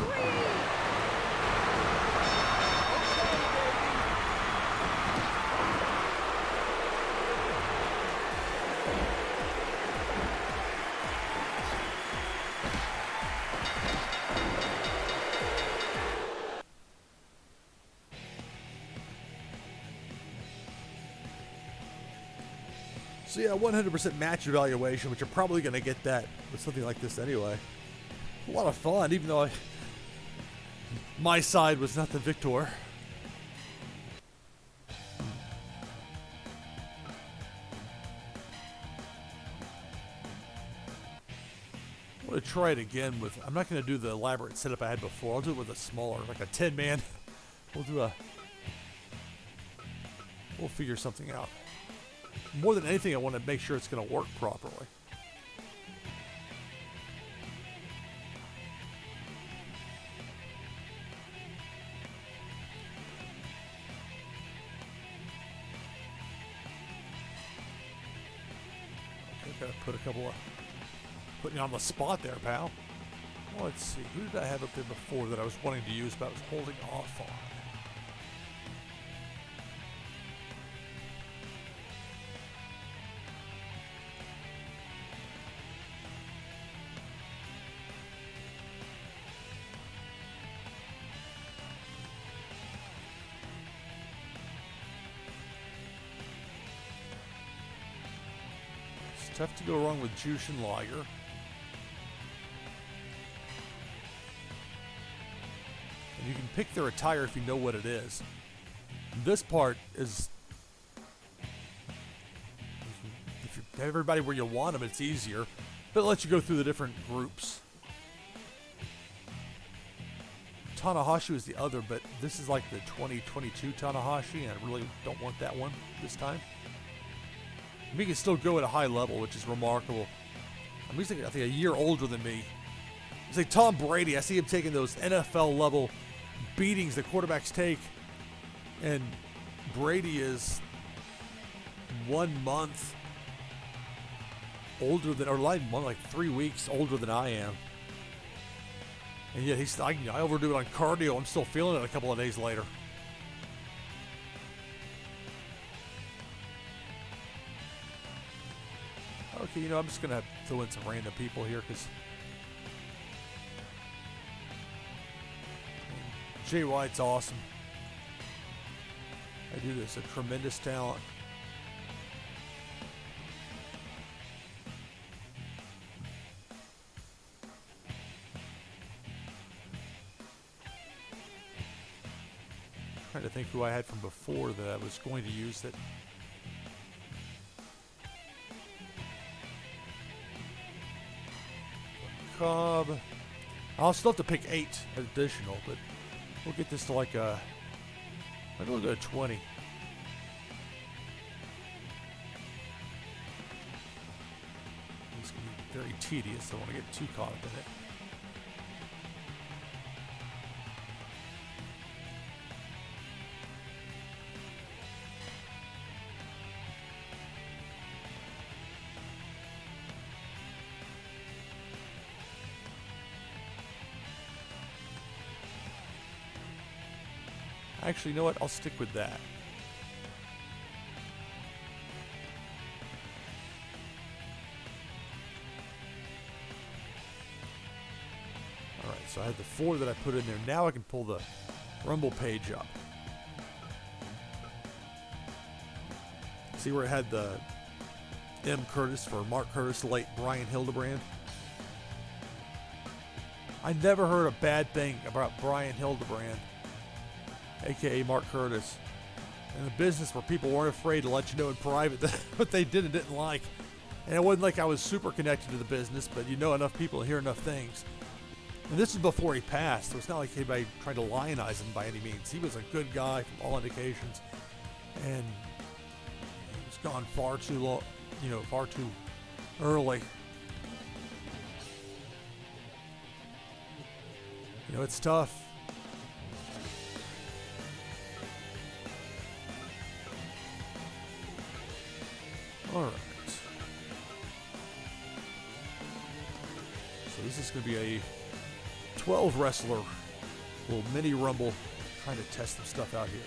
So yeah, 100% match evaluation, which you're probably going to get that with something like this anyway. A lot of fun, even though my side was not the victor. I'm going to try it again with, I'm not going to do the elaborate setup I had before. I'll do it with a smaller, like a 10-man. We'll figure something out. More than anything, I want to make sure it's going to work properly. Okay, gotta put a couple of... Putting you on the spot there, pal. Well, let's see. Who did I have up there before that I was wanting to use, but I was holding off on? It's tough to go wrong with Juice and Liger. You can pick their attire if you know what it is. This part is, if you have everybody where you want them, it's easier, but it lets you go through the different groups. Tanahashi is the other, but this is like the 2022 Tanahashi, and I really don't want that one this time. He can still go at a high level, which is remarkable. I mean, he's like, I think a year older than me. He's like Tom Brady. I see him taking those NFL level beatings that quarterbacks take, and Brady is 1 month older than, or like 3 weeks older than I am, and yet I overdo it on cardio. I'm still feeling it a couple of days later. Okay, I'm just gonna throw in some random people here because Jay White's awesome. I do this, a tremendous talent. I'm trying to think who I had from before that I was going to use that. Cobb. I'll still have to pick 8 additional, but we'll get this to like a, maybe we'll go to 20. It's going to be very tedious. I don't want to get too caught up in it. Actually, you know what? I'll stick with that. Alright, so I had the 4 that I put in there. Now I can pull the Rumble page up. See where it had the M. Curtis for Mark Curtis, late Brian Hildebrand? I never heard a bad thing about Brian Hildebrand, a.k.a. Mark Curtis, in a business where people weren't afraid to let you know in private that what they did and didn't like. And it wasn't like I was super connected to the business, but you know enough people to hear enough things. And this is before he passed, so it's not like anybody tried to lionize him by any means. He was a good guy from all indications, and he was gone far too long, far too early. It's tough. All right. So this is going to be a 12 wrestler little mini rumble, trying to test some stuff out here.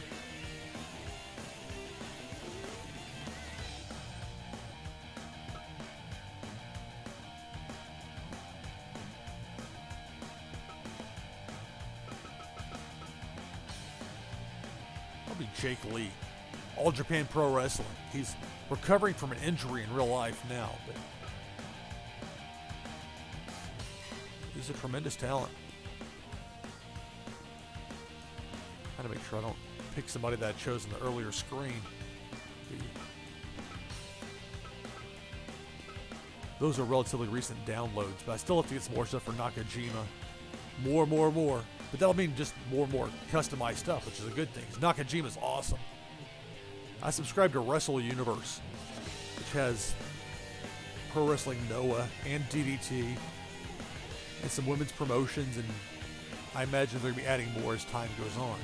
Probably Jake Lee. All Japan Pro Wrestling. He's recovering from an injury in real life now, but he's a tremendous talent. I gotta make sure I don't pick somebody that I chose in the earlier screen. Those are relatively recent downloads, but I still have to get some more stuff for Nakajima. More. But that'll mean just more customized stuff, which is a good thing. Nakajima's awesome. I subscribe to Wrestle Universe, which has Pro Wrestling Noah and DDT and some women's promotions, and I imagine they're going to be adding more as time goes on.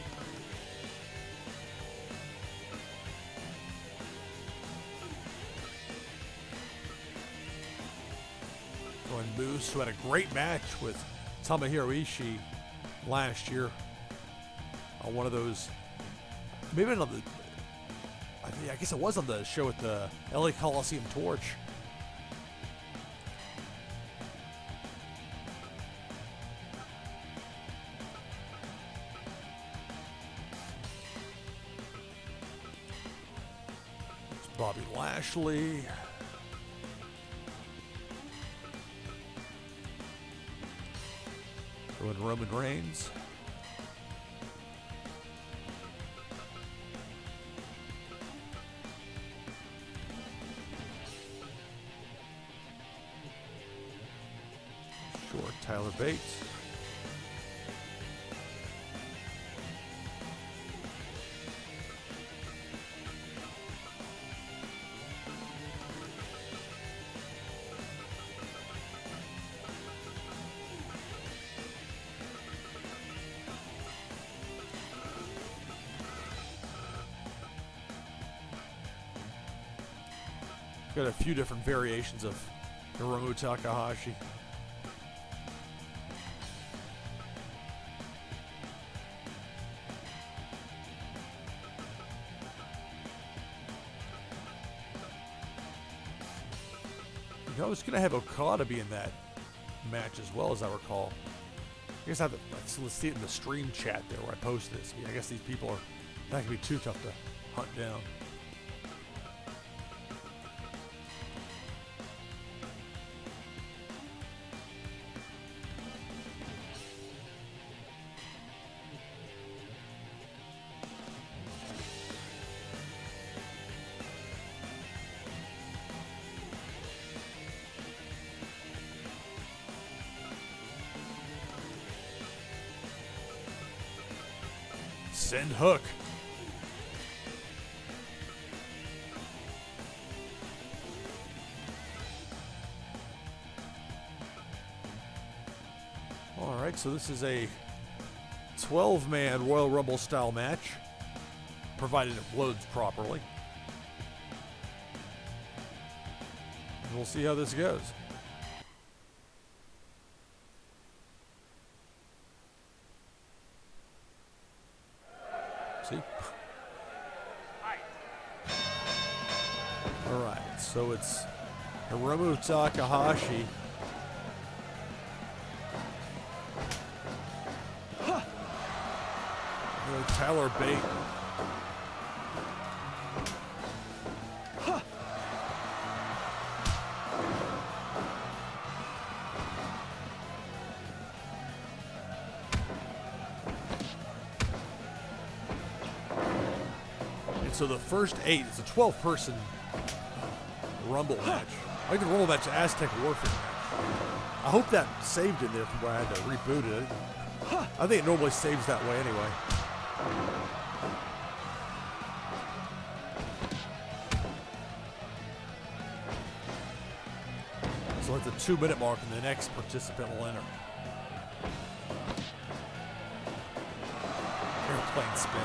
And Moose, who had a great match with Tomohiro Ishii last year on one of those, maybe on the, I guess it was on the show at the LA Coliseum Torch. It's Bobby Lashley. And Roman Reigns. Sure, Tyler Bates. Got a few different variations of Hiromu Takahashi. I was going to have Okada be in that match as well, as I recall. I guess I have to, let's see it in the stream chat there where I posted this. I guess these people are not going to be too tough to hunt down. Send Hook. All right, so this is a 12-man Royal Rumble style match, provided it loads properly. And we'll see how this goes. See? Alright, so it's Hiromu Takahashi. Tyler Bate. So the first 8, it's a 12-person Rumble match. I think the Rumble match, Aztec Warfare match. I hope that saved in there from where I had to reboot it. I think it normally saves that way anyway. So at the 2-minute mark, and the next participant will enter. Airplane spin.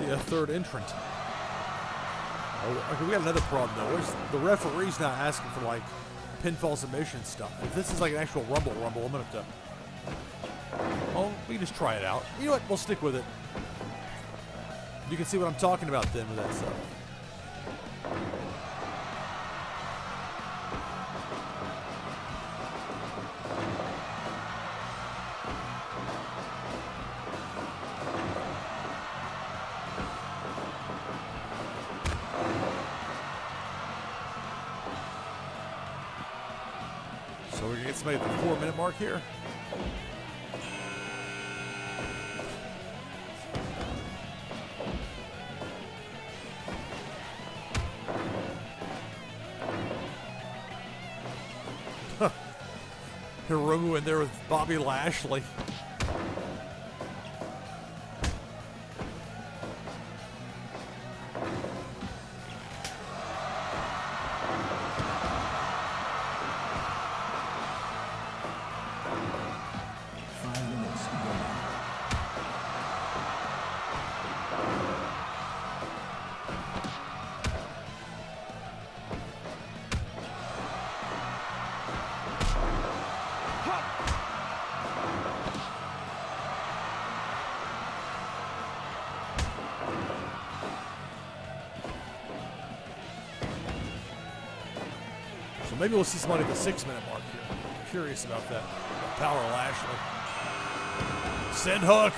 The third entrant. Oh, okay, we got another problem though. The referee's not asking for like pinfall submission stuff. If this is like an actual Rumble, I'm gonna have to Oh, we can just try it out. You know what? We'll stick with it. You can see what I'm talking about then with that stuff. So we're going to get somebody at the 4-minute mark here. Hiromu in there with Bobby Lashley. So maybe we'll see somebody at the 6-minute mark here. I'm curious about that. Power Lashley. Send hook.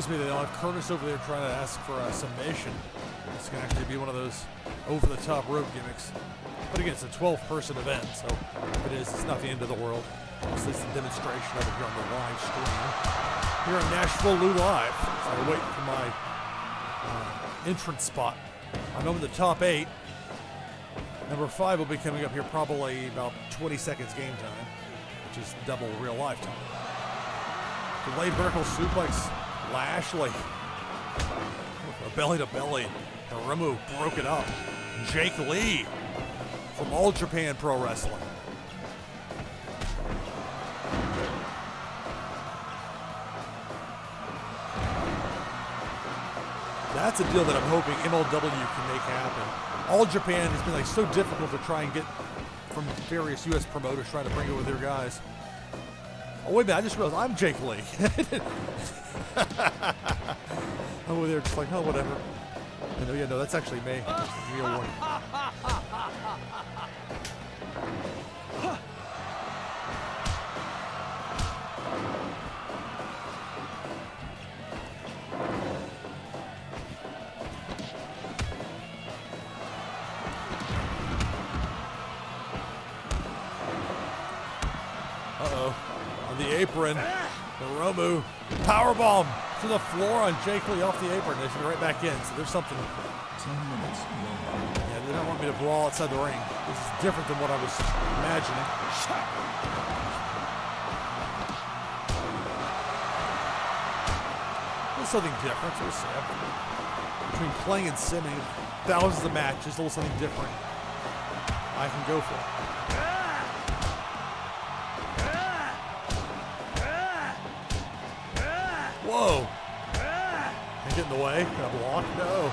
Me they don't have Curtis over there trying to ask for a submission. This can actually be one of those over-the-top rope gimmicks. But again, it's a 12-person event, so if it is, it's not the end of the world. It's just a demonstration of it here on the live stream. Here on NashvilleLou Live. So I wait for my entrance spot. I'm over the top 8. Number 5 will be coming up here probably about 20 seconds game time, which is double real life time. Delayed vertical suplex. Lashley, belly to belly. Hiromu broke it up. Jake Lee from All Japan Pro Wrestling. That's a deal that I'm hoping MLW can make happen. All Japan has been like so difficult to try and get from various U.S. promoters trying to bring over their guys. Oh, wait a minute, I just realized I'm Jake Lee. Over there just like, oh, whatever. And, oh, yeah, no, that's actually me. That's the real one. Uh-oh. On the apron, Hiromu powerbomb to the floor on Jake Lee off the apron. They should be right back in. So there's something. 10 minutes. Yeah, they don't want me to brawl outside the ring. This is different than what I was imagining. There's something different. So we'll see. Between playing and simming, thousands of matches, a little something different. I can go for it. Whoa. Can I get in the way? Can I block? No.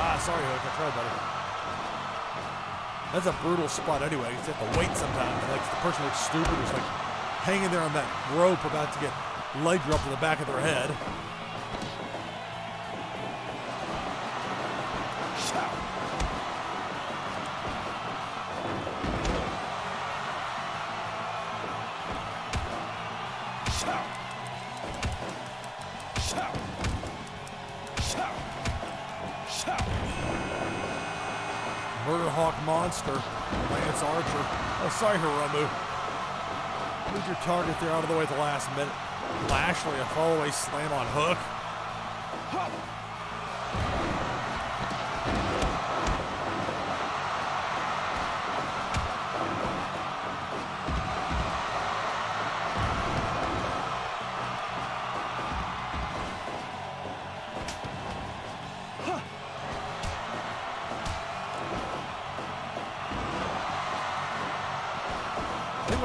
Ah, sorry, Hook. I tried, buddy. That's a brutal spot anyway. You have to wait sometimes. Like the person looks stupid who's like hanging there on that rope about to get leg dropped to the back of their head. Murder Hawk Monster, Lance Archer. Oh, sorry, Hiromu. Move your target there out of the way at the last minute. Lashley, a fallaway slam on Hook.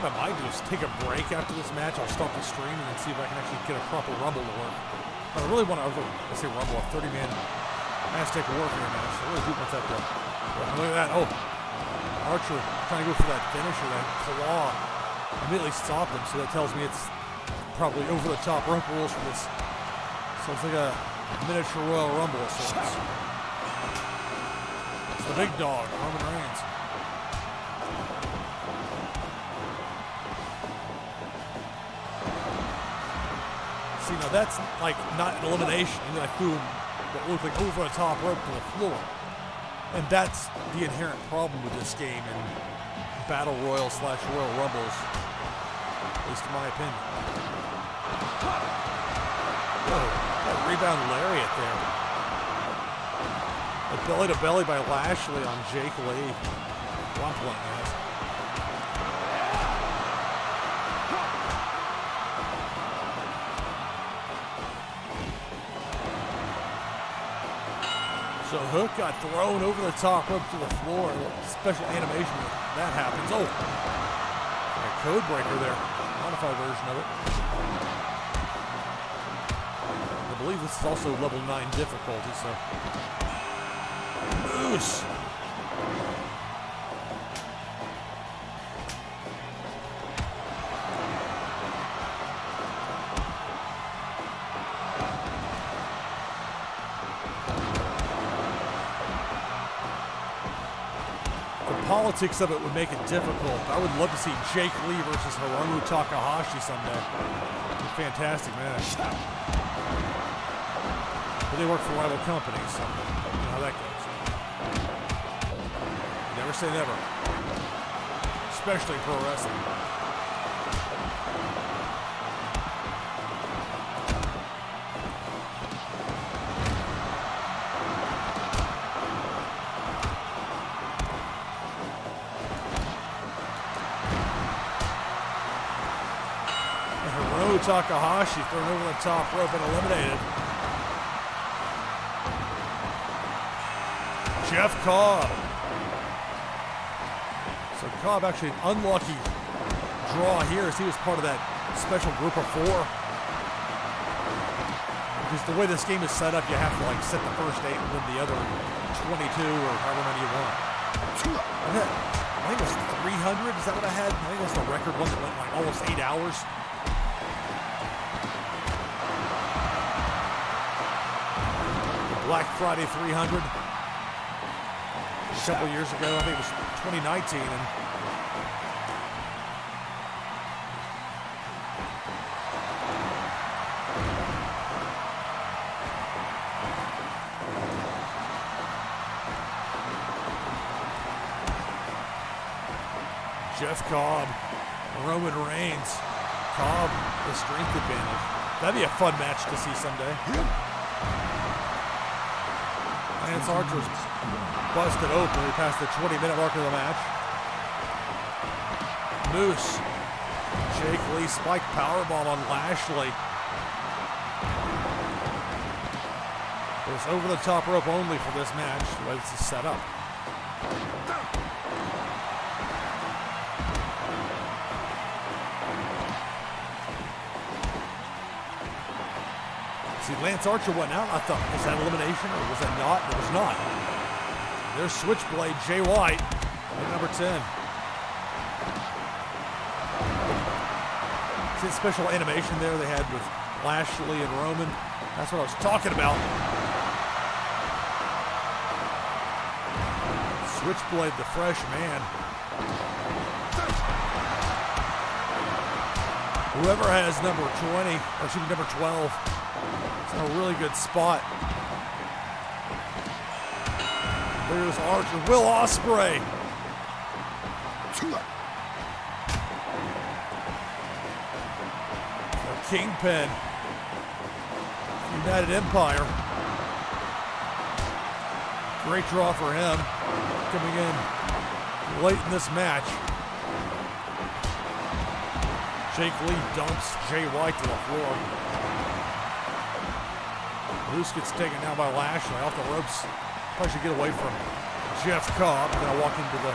I might do is take a break after this match. I'll stop the stream and then see if I can actually get a proper Rumble to work. But I really want to, let's say Rumble, a 30-man Aztec Warfare match. I really do want that to work. Look at that. Oh, Archer trying to go for that finisher, that claw. Immediately stopped him, so that tells me it's probably over the top rope rules for this. So it's like a miniature Royal Rumble of sorts. It's the big dog, Roman Reigns. See, now that's like not an elimination, and then I threw him what looked like over the top rope to the floor. And that's the inherent problem with this game in Battle Royal / Royal Rumbles, at least in my opinion. Oh, that rebound lariat there. A belly to belly by Lashley on Jake Lee. One point, guys. So Hook got thrown over the top rope to the floor. Special animation when that happens. Oh, a code breaker there. Modified version of it. I believe this is also level 9 difficulty, so. Moose. Politics of it would make it difficult. I would love to see Jake Lee versus Hiromu Takahashi someday. It's a fantastic match. But they work for rival companies, so you know how that goes. Never say never. Especially pro wrestling. Takahashi thrown over the top rope and eliminated. Jeff Cobb. So Cobb actually an unlucky draw here as he was part of that special group of 4. Because the way this game is set up, you have to like set the first 8 and win the other 22 or however many you want. I think it was 300. Is that what I had? I think it was the record one that went like almost 8 hours. Black Friday 300 a couple years ago. I think it was 2019. And Jeff Cobb, Roman Reigns. Cobb, the strength advantage. That'd be a fun match to see someday. Lance Archer's busted open. We passed the 20-minute mark of the match. Moose. Jake Lee spike powerbomb on Lashley. It's over the top rope only for this match, the way this is set up. See, Lance Archer went out. I thought, was that elimination or was that not? It was not. There's Switchblade, Jay White, at number 10. See the special animation there they had with Lashley and Roman? That's what I was talking about. Switchblade, the fresh man. Whoever has number 20, or excuse me, number 12, it's in a really good spot. There's Archer, Will Ospreay. The Kingpin, United Empire. Great draw for him, coming in late in this match. Jake Lee dumps Jay White to the floor. Moose gets taken down by Lashley off the ropes. Probably should get away from Jeff Cobb. Gonna walk into the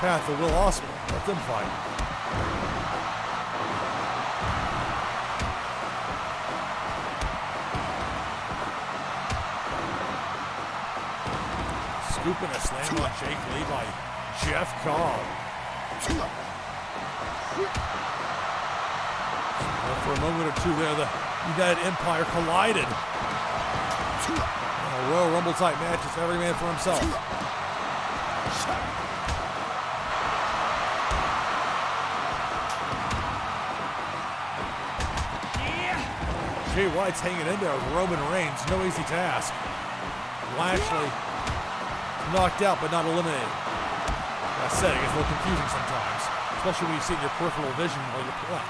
path of Will Ospreay. Let them fight. Scoop and a slam on Jake Lee by Jeff Cobb. Well, for a moment or two there, the United Empire collided. A Royal Rumble type match, it's every man for himself. Jay White's hanging in there with Roman Reigns, no easy task. Lashley knocked out but not eliminated. Like I said, it gets a little confusing sometimes, especially when you see it in your peripheral vision while you're playing.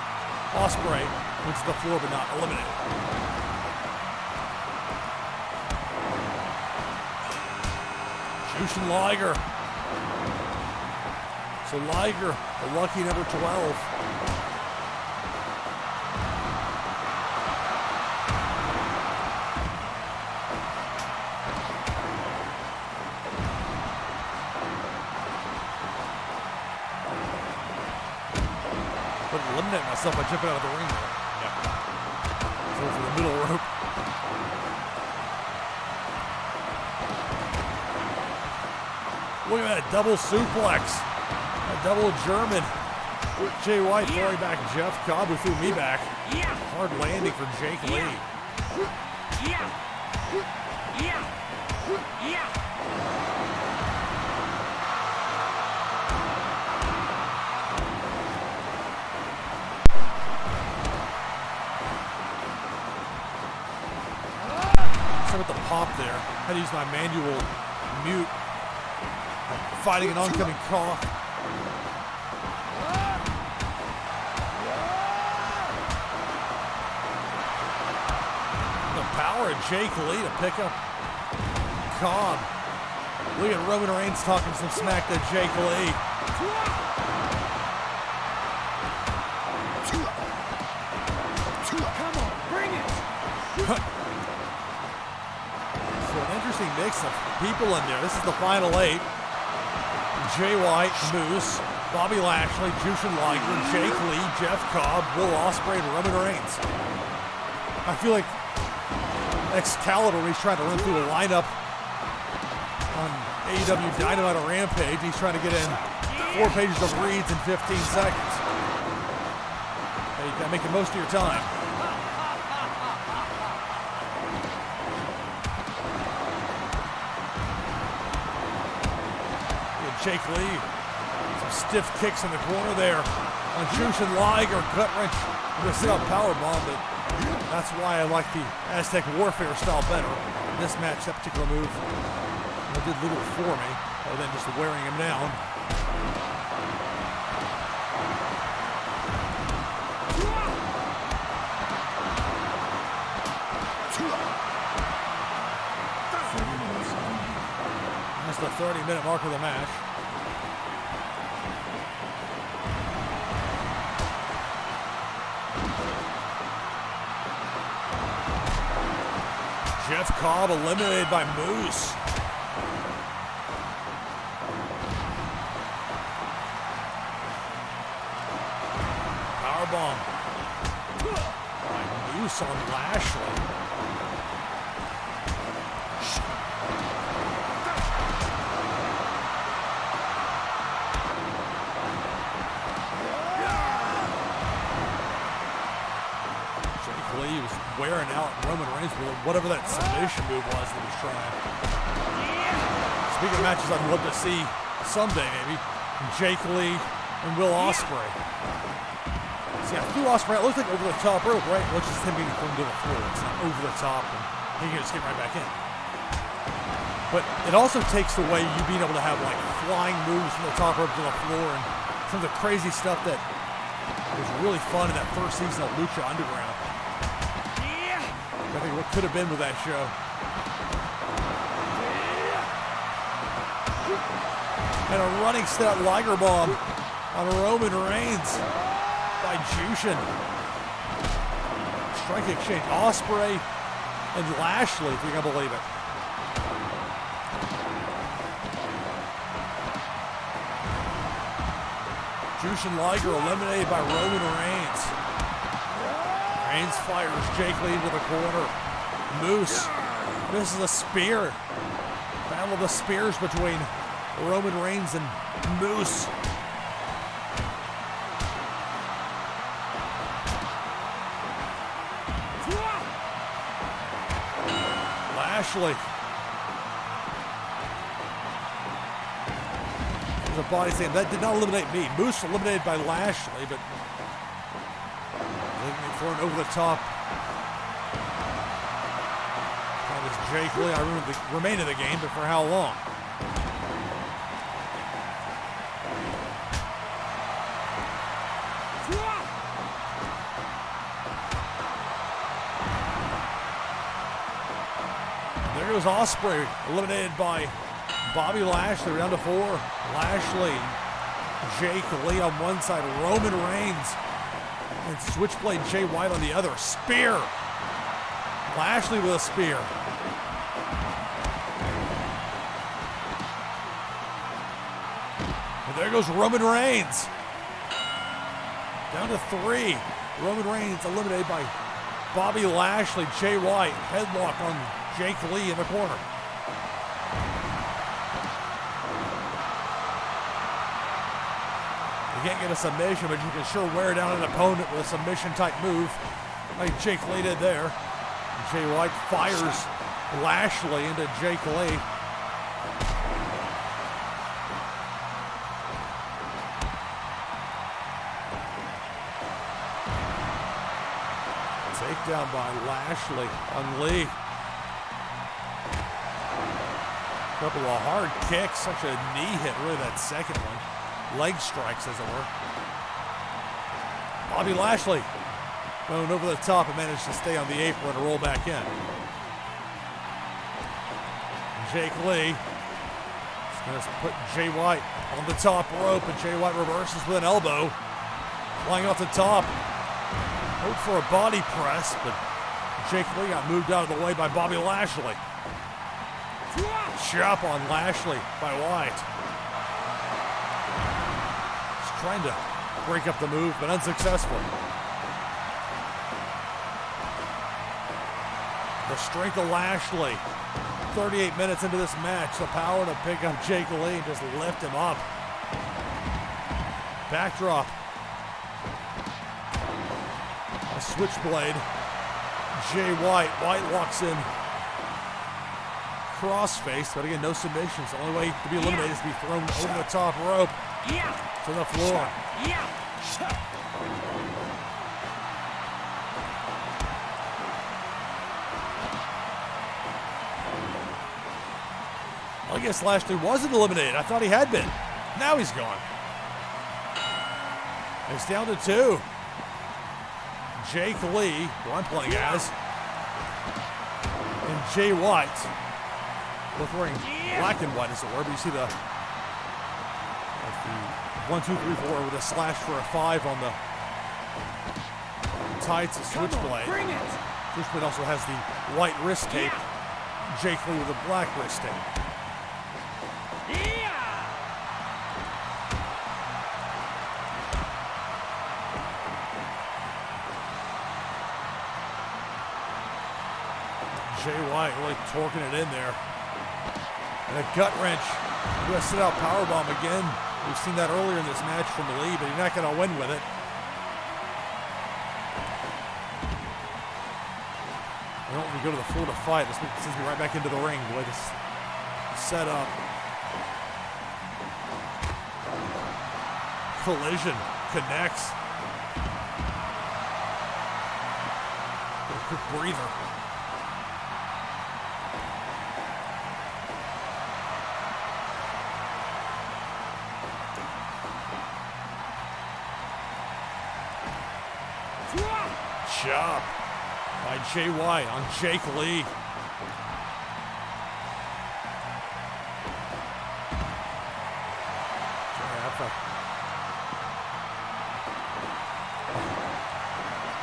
Ospreay went to the floor but not eliminated. Jushin Liger. So Liger, the lucky number 12. But eliminate myself by jumping out of the ring there. Yeah. So for the middle rope. Look at that double suplex. A double German. Jay White throwing back Jeff Cobb, who threw me back. Hard landing for Jake Lee. With the pop there, had to use my manual mute, fighting an oncoming cough. The power of Jake Lee to pick up Cobb. Look at Roman Reigns talking some smack to Jake Lee. Come on, bring it! Interesting mix of people in there. This is the final 8. Jay White, Moose, Bobby Lashley, Jushin Liger, Jake Lee, Jeff Cobb, Will Ospreay, and Roman Reigns. I feel like Excalibur, when he's trying to run through a lineup on AEW Dynamite or Rampage, he's trying to get in 4 pages of reads in 15 seconds. Hey, you gotta make the most of your time. Jake Lee, some stiff kicks in the corner there on Jushin Liger, gut wrench with a sit-up powerbomb, but that's why I like the Aztec Warfare style better. In this match, that particular move did little for me, other than just wearing him down. That's the 30-minute mark of the match. Jeff Cobb eliminated by Moose. Powerbomb by Moose on Lashley. He was wearing out Roman Reigns with whatever that submission move was that he was trying. Speaking of matches I'd love to see someday, maybe, Jake Lee and Will Ospreay. See, I threw Ospreay, it looks like over the top rope, right? Well, it's just him being thrown to the floor. It's not over the top, and he can just get right back in. But it also takes away you being able to have, like, flying moves from the top rope to the floor and some of the crazy stuff that was really fun in that first season of Lucha Underground. I think what could have been with that show. And a running step Liger bomb on Roman Reigns by Jushin. Strike exchange. Ospreay and Lashley, if you can believe it. Jushin Liger eliminated by Roman Reigns. Reigns fires Jake Lee into the corner. Moose misses a spear. Battle of the spears between Roman Reigns and Moose. Lashley. There's a body slam. That did not eliminate me. Moose eliminated by Lashley, but thrown over the top. That is Jake Lee. I remember the remainder of the game, but for how long? There goes Ospreay, eliminated by Bobby Lashley. We're down to 4. Lashley, Jake Lee on one side, Roman Reigns, and Switchblade Jay White on the other. Spear. Lashley with a spear. And there goes Roman Reigns. Down to 3. Roman Reigns eliminated by Bobby Lashley. Jay White, headlock on Jake Lee in the corner. You can't get a submission, but you can sure wear down an opponent with a submission-type move, like Jake Lee did there. And Jay White fires Lashley into Jake Lee. Takedown by Lashley on Lee. Couple of hard kicks, such a knee hit, really, that second one. Leg strikes, as it were. Bobby Lashley going over the top and managed to stay on the apron and roll back in. Jake Lee is going to put Jay White on the top rope, and Jay White reverses with an elbow. Flying off the top. Hope for a body press, but Jake Lee got moved out of the way by Bobby Lashley. Chop on Lashley by White. He's trying to break up the move, but unsuccessful. The strength of Lashley. 38 minutes into this match, the power to pick up Jake Lee and just lift him up. Backdrop. A switchblade. Jay White. White walks in. Crossface, but again, no submissions. The only way to be eliminated is to be thrown over the top rope to the floor. Well, I guess Lashley wasn't eliminated. I thought he had been. Now he's gone. It's down to 2. Jake Lee, who I'm playing as, and Jay White. Both wearing black and white, as it were, but you see the 1, 2, 3, 4 with a slash for a 5 on the tights of Switchblade. Switchblade also has the white wrist tape. Jake Lee with a black wrist tape. Jay White really torquing it in there. And a gut wrench. U.S. sit-out powerbomb again. We've seen that earlier in this match from Lee, but he's not going to win with it. I don't want to go to the floor to fight. This sends me right back into the ring. The way this is set up. Collision connects. A quick breather. Chop by Jay White on Jake Lee.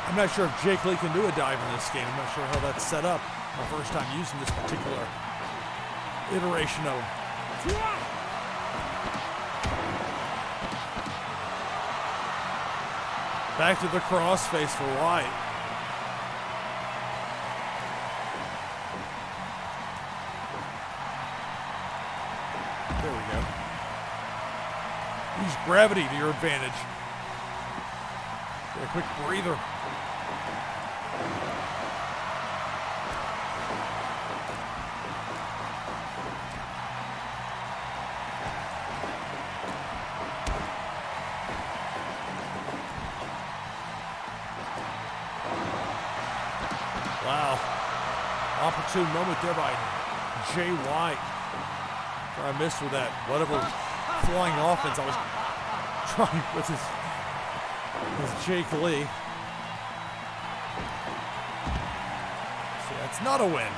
I'm not sure if Jake Lee can do a dive in this game. I'm not sure how that's set up. My first time using this particular iteration of him. Back to the crossface for White. There we go. Use gravity to your advantage. Get a quick breather. Wow. Opportune moment there by Jay White. I missed with that whatever flying offense I was trying with his Jake Lee. So that's not a win.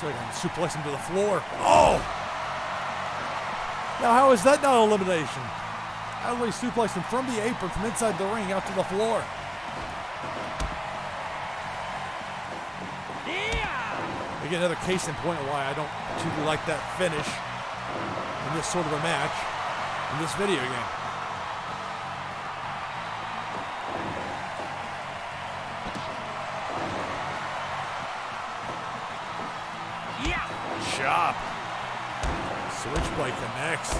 So I can suplex him to the floor. Oh! Now how is that not elimination? How do we suplex him from the apron, from inside the ring, out to the floor? Yeah. Again, another case in point why I don't particularly like that finish in this sort of a match in this video game. Chop. Switchblade connects.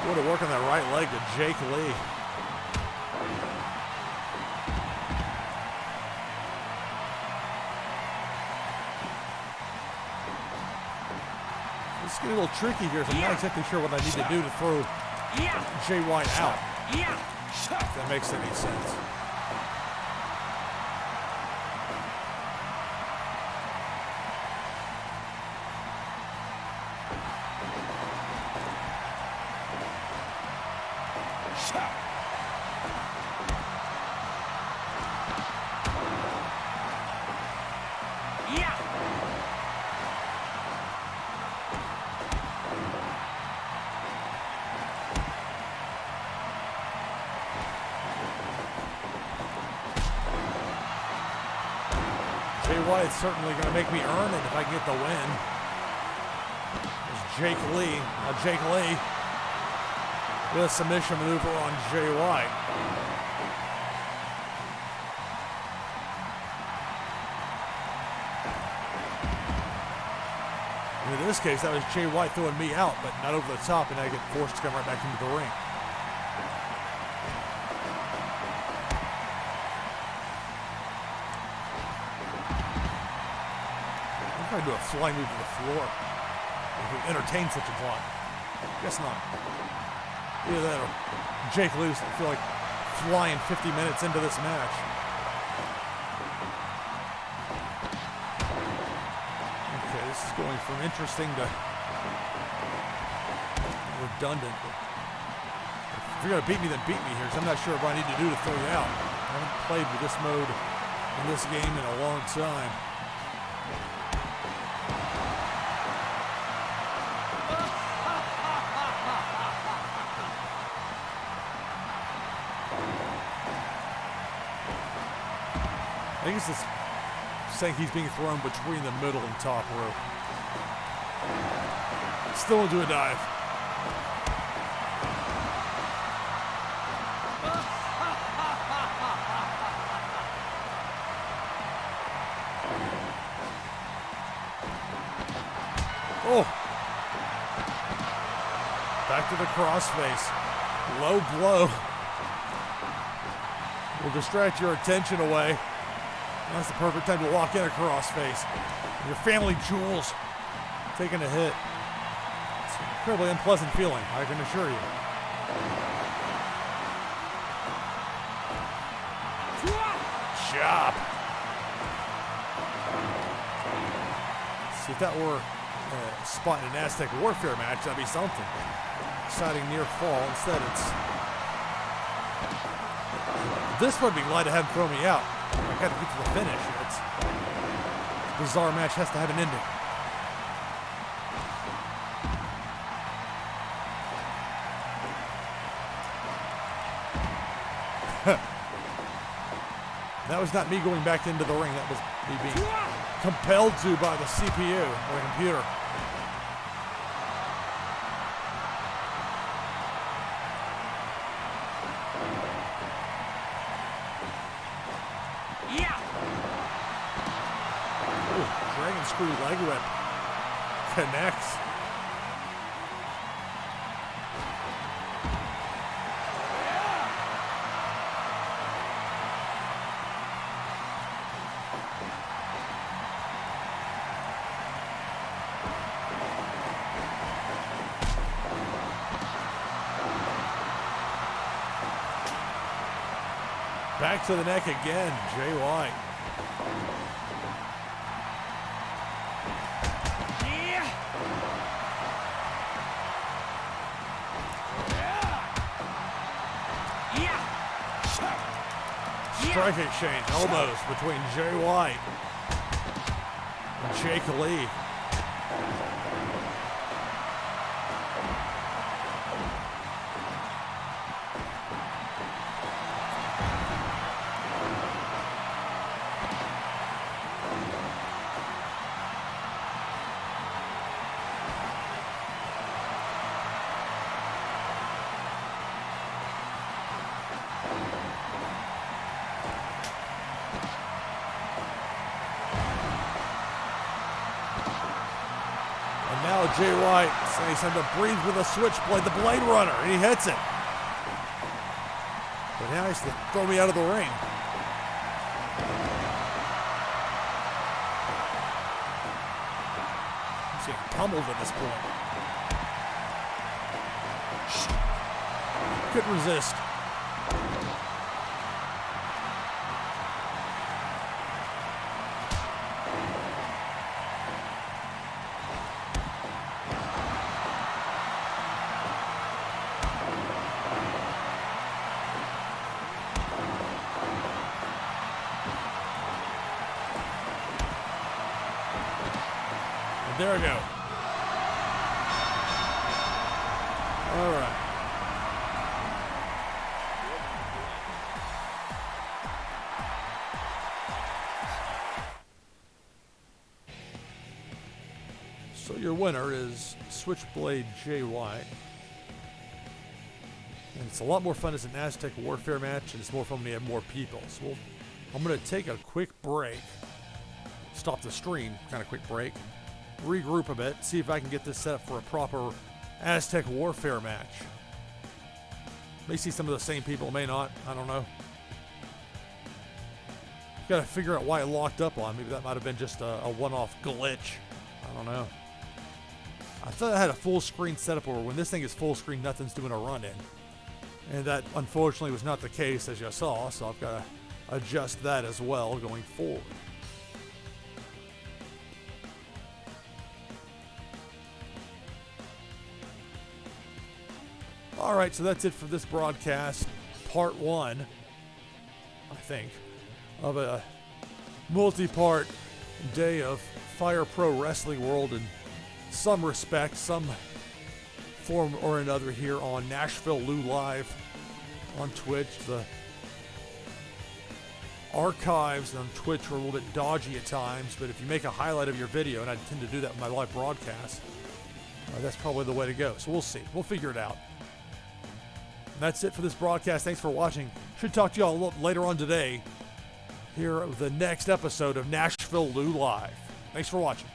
Go to work on that right leg to Jake Lee. This is getting a little tricky here, so I'm not exactly sure what I need to do to throw Jay White out. If that makes any sense. Jay White's certainly going to make me earn it if I get the win. There's Jake Lee. Now Jake Lee with a submission maneuver on Jay White. And in this case, that was Jay White throwing me out, but not over the top, and I get forced to come right back into the ring. I'm trying to do a flying move to the floor. If we entertain such a plot. Guess not. Either that or Jake Lee, I feel like flying 50 minutes into this match. Okay, this is going from interesting to redundant. If you're going to beat me, then beat me here, because I'm not sure what I need to do to throw you out. I haven't played with this mode in this game in a long time. I think it's just saying he's being thrown between the middle and top rope. Still into a dive. Oh! Back to the crossface. Low blow. Will distract your attention away. That's the perfect time to walk in a crossface. Your family jewels taking a hit. It's an incredibly unpleasant feeling, I can assure you. Chop. See, if that were a spot in an Aztec Warfare match, that'd be something. Exciting near fall. Instead, it's this would be glad to have him throw me out. I got to get to the finish. It's a bizarre match has to have an ending. That was not me going back into the ring. That was me being compelled to by the CPU or the computer. Dragon screw leg whip connects. Back to the neck again, Jay White. Strike exchange, elbows between Jay White and Jake Lee. Now Jay White says time to breathe with a switchblade, the Blade Runner, and he hits it. But now he's to throw me out of the ring. He's getting pummeled at this point. Couldn't resist. There we go. All right. So your winner is Switchblade Jay White. And it's a lot more fun as an Aztec Warfare match, and it's more fun when you have more people. So I'm going to take a quick break. Stop the stream, kind of quick break. Regroup a bit, see if I can get this set up for a proper Aztec Warfare match. May see some of the same people, may not. I don't know. Got to figure out why it locked up on. Maybe that might have been just a one-off glitch. I don't know. I thought I had a full screen setup where when this thing is full screen, nothing's doing a run-in. And that, unfortunately, was not the case, as you saw. So I've got to adjust that as well going forward. All right, so that's it for this broadcast, part one, I think, of a multi-part day of Fire Pro Wrestling World in some respect, some form or another here on NashvilleLou Live on Twitch. The archives on Twitch are a little bit dodgy at times, but if you make a highlight of your video, and I tend to do that with my live broadcast, that's probably the way to go. So we'll see. We'll figure it out. That's it for this broadcast. Thanks for watching. Should talk to you all a little later on today here of the next episode of NashvilleLou Live. Thanks for watching.